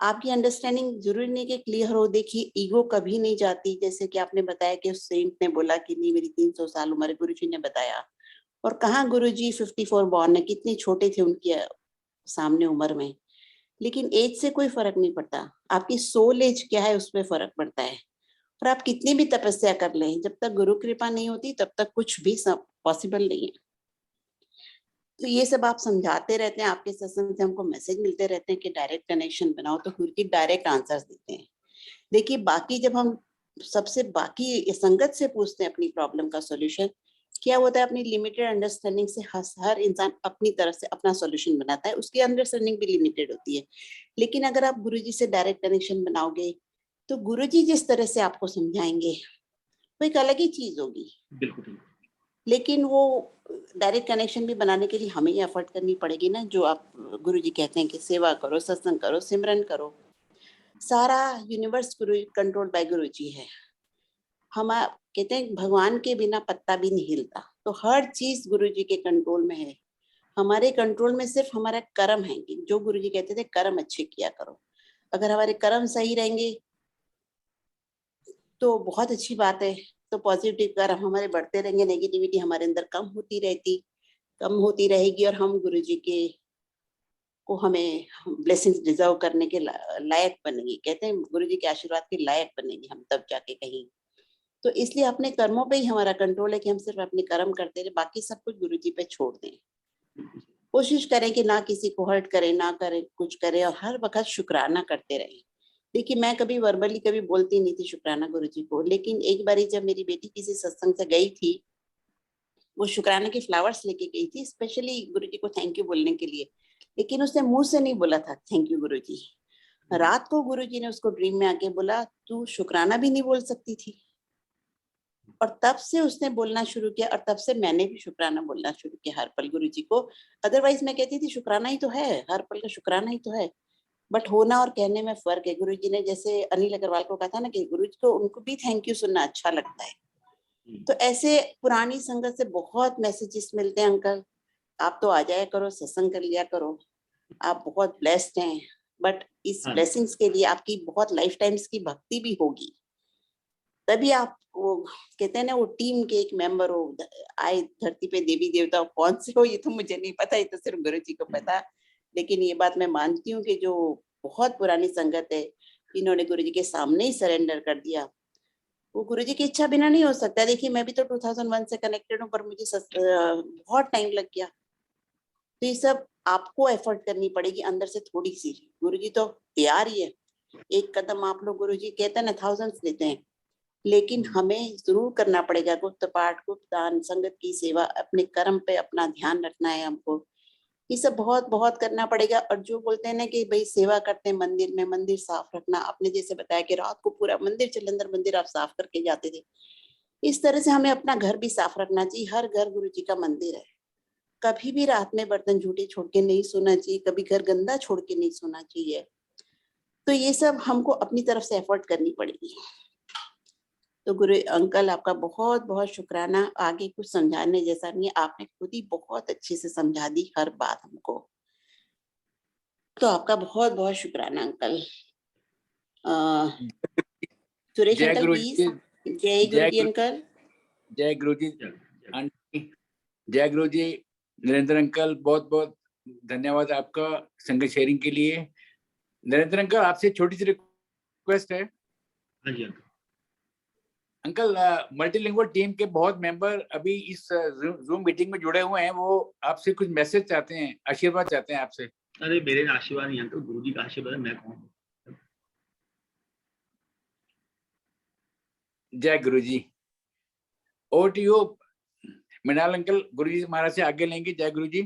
आपकी अंडरस्टैंडिंग जरूरी नहीं कि क्लियर हो। देखिए ईगो कभी नहीं जाती, जैसे कि आपने बताया कि उस सेंट ने बोला कि नहीं मेरी 300 साल उम्र है, गुरुजी ने बताया। और कहाँ गुरुजी 54 बॉर्न है, कितने छोटे थे उनके सामने उम्र में। लेकिन एज से कोई फर्क नहीं पड़ता, आपकी सोल एज क्या है उसमें फर्क पड़ता है। और आप कितनी भी तपस्या कर लें, जब तक गुरु कृपा नहीं होती तब तक कुछ भी पॉसिबल नहीं है। तो ये सब आप समझाते रहते हैं, आपके सत्संग से हमको मैसेज मिलते रहते हैं कि डायरेक्ट कनेक्शन बनाओ, तो गुरु की डायरेक्ट आंसर्स देते हैं। देखिए बाकी जब हम सबसे बाकी संगत से पूछते हैं अपनी प्रॉब्लम का सॉल्यूशन, क्या होता है अपनी लिमिटेड अंडरस्टैंडिंग से हर इंसान अपनी तरफ से अपना सॉल्यूशन बनाता है, उसकी अंडरस्टैंडिंग भी लिमिटेड होती है। लेकिन अगर आप गुरुजी से डायरेक्ट कनेक्शन बनाओगे तो गुरुजी जिस तरह से आपको समझाएंगे वो एक अलग ही चीज होगी। बिल्कुल। लेकिन वो डायरेक्ट कनेक्शन भी बनाने के लिए हमें ही एफर्ट करनी पड़ेगी ना, जो आप गुरुजी कहते हैं कि सेवा करो, सत्संग करो, सिमरन करो। सारा यूनिवर्स गुरु कंट्रोल बाय गुरुजी है। हम कहते हैं भगवान के बिना पत्ता भी नहीं हिलता, तो हर चीज गुरुजी के कंट्रोल में है। हमारे कंट्रोल में सिर्फ हमारा कर्म है, कि जो गुरुजी कहते थे कर्म अच्छे किया करो। अगर हमारे कर्म सही रहेंगे तो बहुत अच्छी बात है, तो पॉजिटिव कर्म हमारे बढ़ते रहेंगे, नेगेटिविटी हमारे अंदर कम होती रहेगी और हम गुरुजी के को हमें ब्लेसिंग्स डिजर्व करने के लायक बनेंगे। कहते हैं गुरुजी के आशीर्वाद के लायक बनेंगे हम तब जाके कहीं। तो इसलिए अपने कर्मों पे ही हमारा कंट्रोल है कि हम सिर्फ अपने कर्म करते रहे, बाकी सब कुछ गुरुजी पे छोड़ दें। कोशिश करें कि ना किसी को हर्ट करें, ना करें कुछ करें, और हर वक्त शुक्राना करते रहें। देखिए मैं कभी वर्बली कभी बोलती नहीं थी शुक्राना गुरुजी को, लेकिन एक बारी जब मेरी बेटी किसी सत्संग से गई थी, वो शुक्राना के फ्लावर्स लेके गई थी स्पेशली गुरुजी को थैंक यू बोलने के लिए, लेकिन उसने मुंह से नहीं बोला था थैंक यू गुरुजी। रात को गुरुजी ने उसको ड्रीम में आके बोला तू शुक्राना भी नहीं बोल सकती थी, और तब से उसने बोलना शुरू किया, और तब से मैंने भी शुक्राना बोलना शुरू किया हर पल गुरुजी को। अदरवाइज मैं कहती थी शुक्राना ही तो है, हर पल का शुक्राना ही तो है, बट होना और कहने में फर्क है। गुरुजी ने जैसे अनिल अग्रवाल को कहा था ना कि गुरुजी को उनको भी थैंक यू सुनना अच्छा लगता है। तो ऐसे पुरानी संगत से बहुत मैसेजेस मिलते हैं अंकल, आप तो आ जाया करो, सत्संग कर लिया करो, आप बहुत ब्लेस्ड हैं। बट इस हाँ। ब्लेसिंग्स के लिए आपकी बहुत लाइफ टाइम्स की भक्ति भी होगी, तभी आप वो कहते हैं ना वो टीम के एक मेंबर हो। आए धरती पे देवी देवता कौन से हो ये तो मुझे नहीं पता, ये तो सिर्फ गुरुजी को पता। लेकिन ये बात मैं मानती हूँ कि जो बहुत पुरानी संगत है, इन्होंने गुरुजी के सामने ही सरेंडर कर दिया, वो गुरुजी की इच्छा बिना नहीं हो सकता। देखिए मैं भी तो 2001 से कनेक्टेड हूँ, पर मुझे बहुत टाइम लग गया। तो ये सब आपको एफर्ट करनी पड़ेगी अंदर से थोड़ी सी। गुरुजी तो तैयार ही है, एक कदम आप लोग गुरुजी कहते हैं ना थाउजेंड्स लेते हैं, लेकिन हमें जरूर करना पड़ेगा गुप्त पाठ, गुप्त दान, संगत की सेवा, अपने कर्म पे अपना ध्यान रखना है हमको। ये सब बहुत बहुत करना पड़ेगा। और जो बोलते हैं ना कि भाई सेवा करते हैं मंदिर में, मंदिर साफ रखना, आपने जैसे बताया कि रात को पूरा मंदिर जलंधर मंदिर आप साफ करके जाते थे, इस तरह से हमें अपना घर भी साफ रखना चाहिए। हर घर गुरु जी का मंदिर है, कभी भी रात में बर्तन झूठे छोड़ के नहीं सोना चाहिए, कभी घर गंदा छोड़ के नहीं सोना चाहिए। तो ये सब हमको अपनी तरफ से एफर्ट करनी पड़ेगी। तो गुरु अंकल आपका बहुत बहुत शुक्राना, आगे कुछ समझाने जैसा नहीं है, आपने खुद ही बहुत अच्छे से समझा दी हर बात हमको, तो आपका बहुत बहुत शुक्राना अंकल। सुरेश जय अंकल गुरु प्लीज। जी, जय गुरु जय जी अंकल। जय गुरु जी आंटी, जय गुरु जी। नरेंद्र अंकल बहुत बहुत धन्यवाद आपका संगत शेयरिंग के लिए। नरेंद्र अंकल आपसे छोटी सी रिक्वेस्ट है। हाँ जी अंकल मल्टीलिंगुअल टीम के बहुत मेंबर अभी इस जूम मीटिंग में जुड़े हुए हैं, वो आपसे कुछ मैसेज चाहते हैं, आशीर्वाद चाहते हैं आपसे। अरे मेरे आशीर्वाद नहीं अंकल, गुरु जी का आशीर्वाद है, मैं कौन। जय Guru ji. Over to you Mrinal uncle, Guru ji महाराज से आगे लेंगे। जय गुरु जी।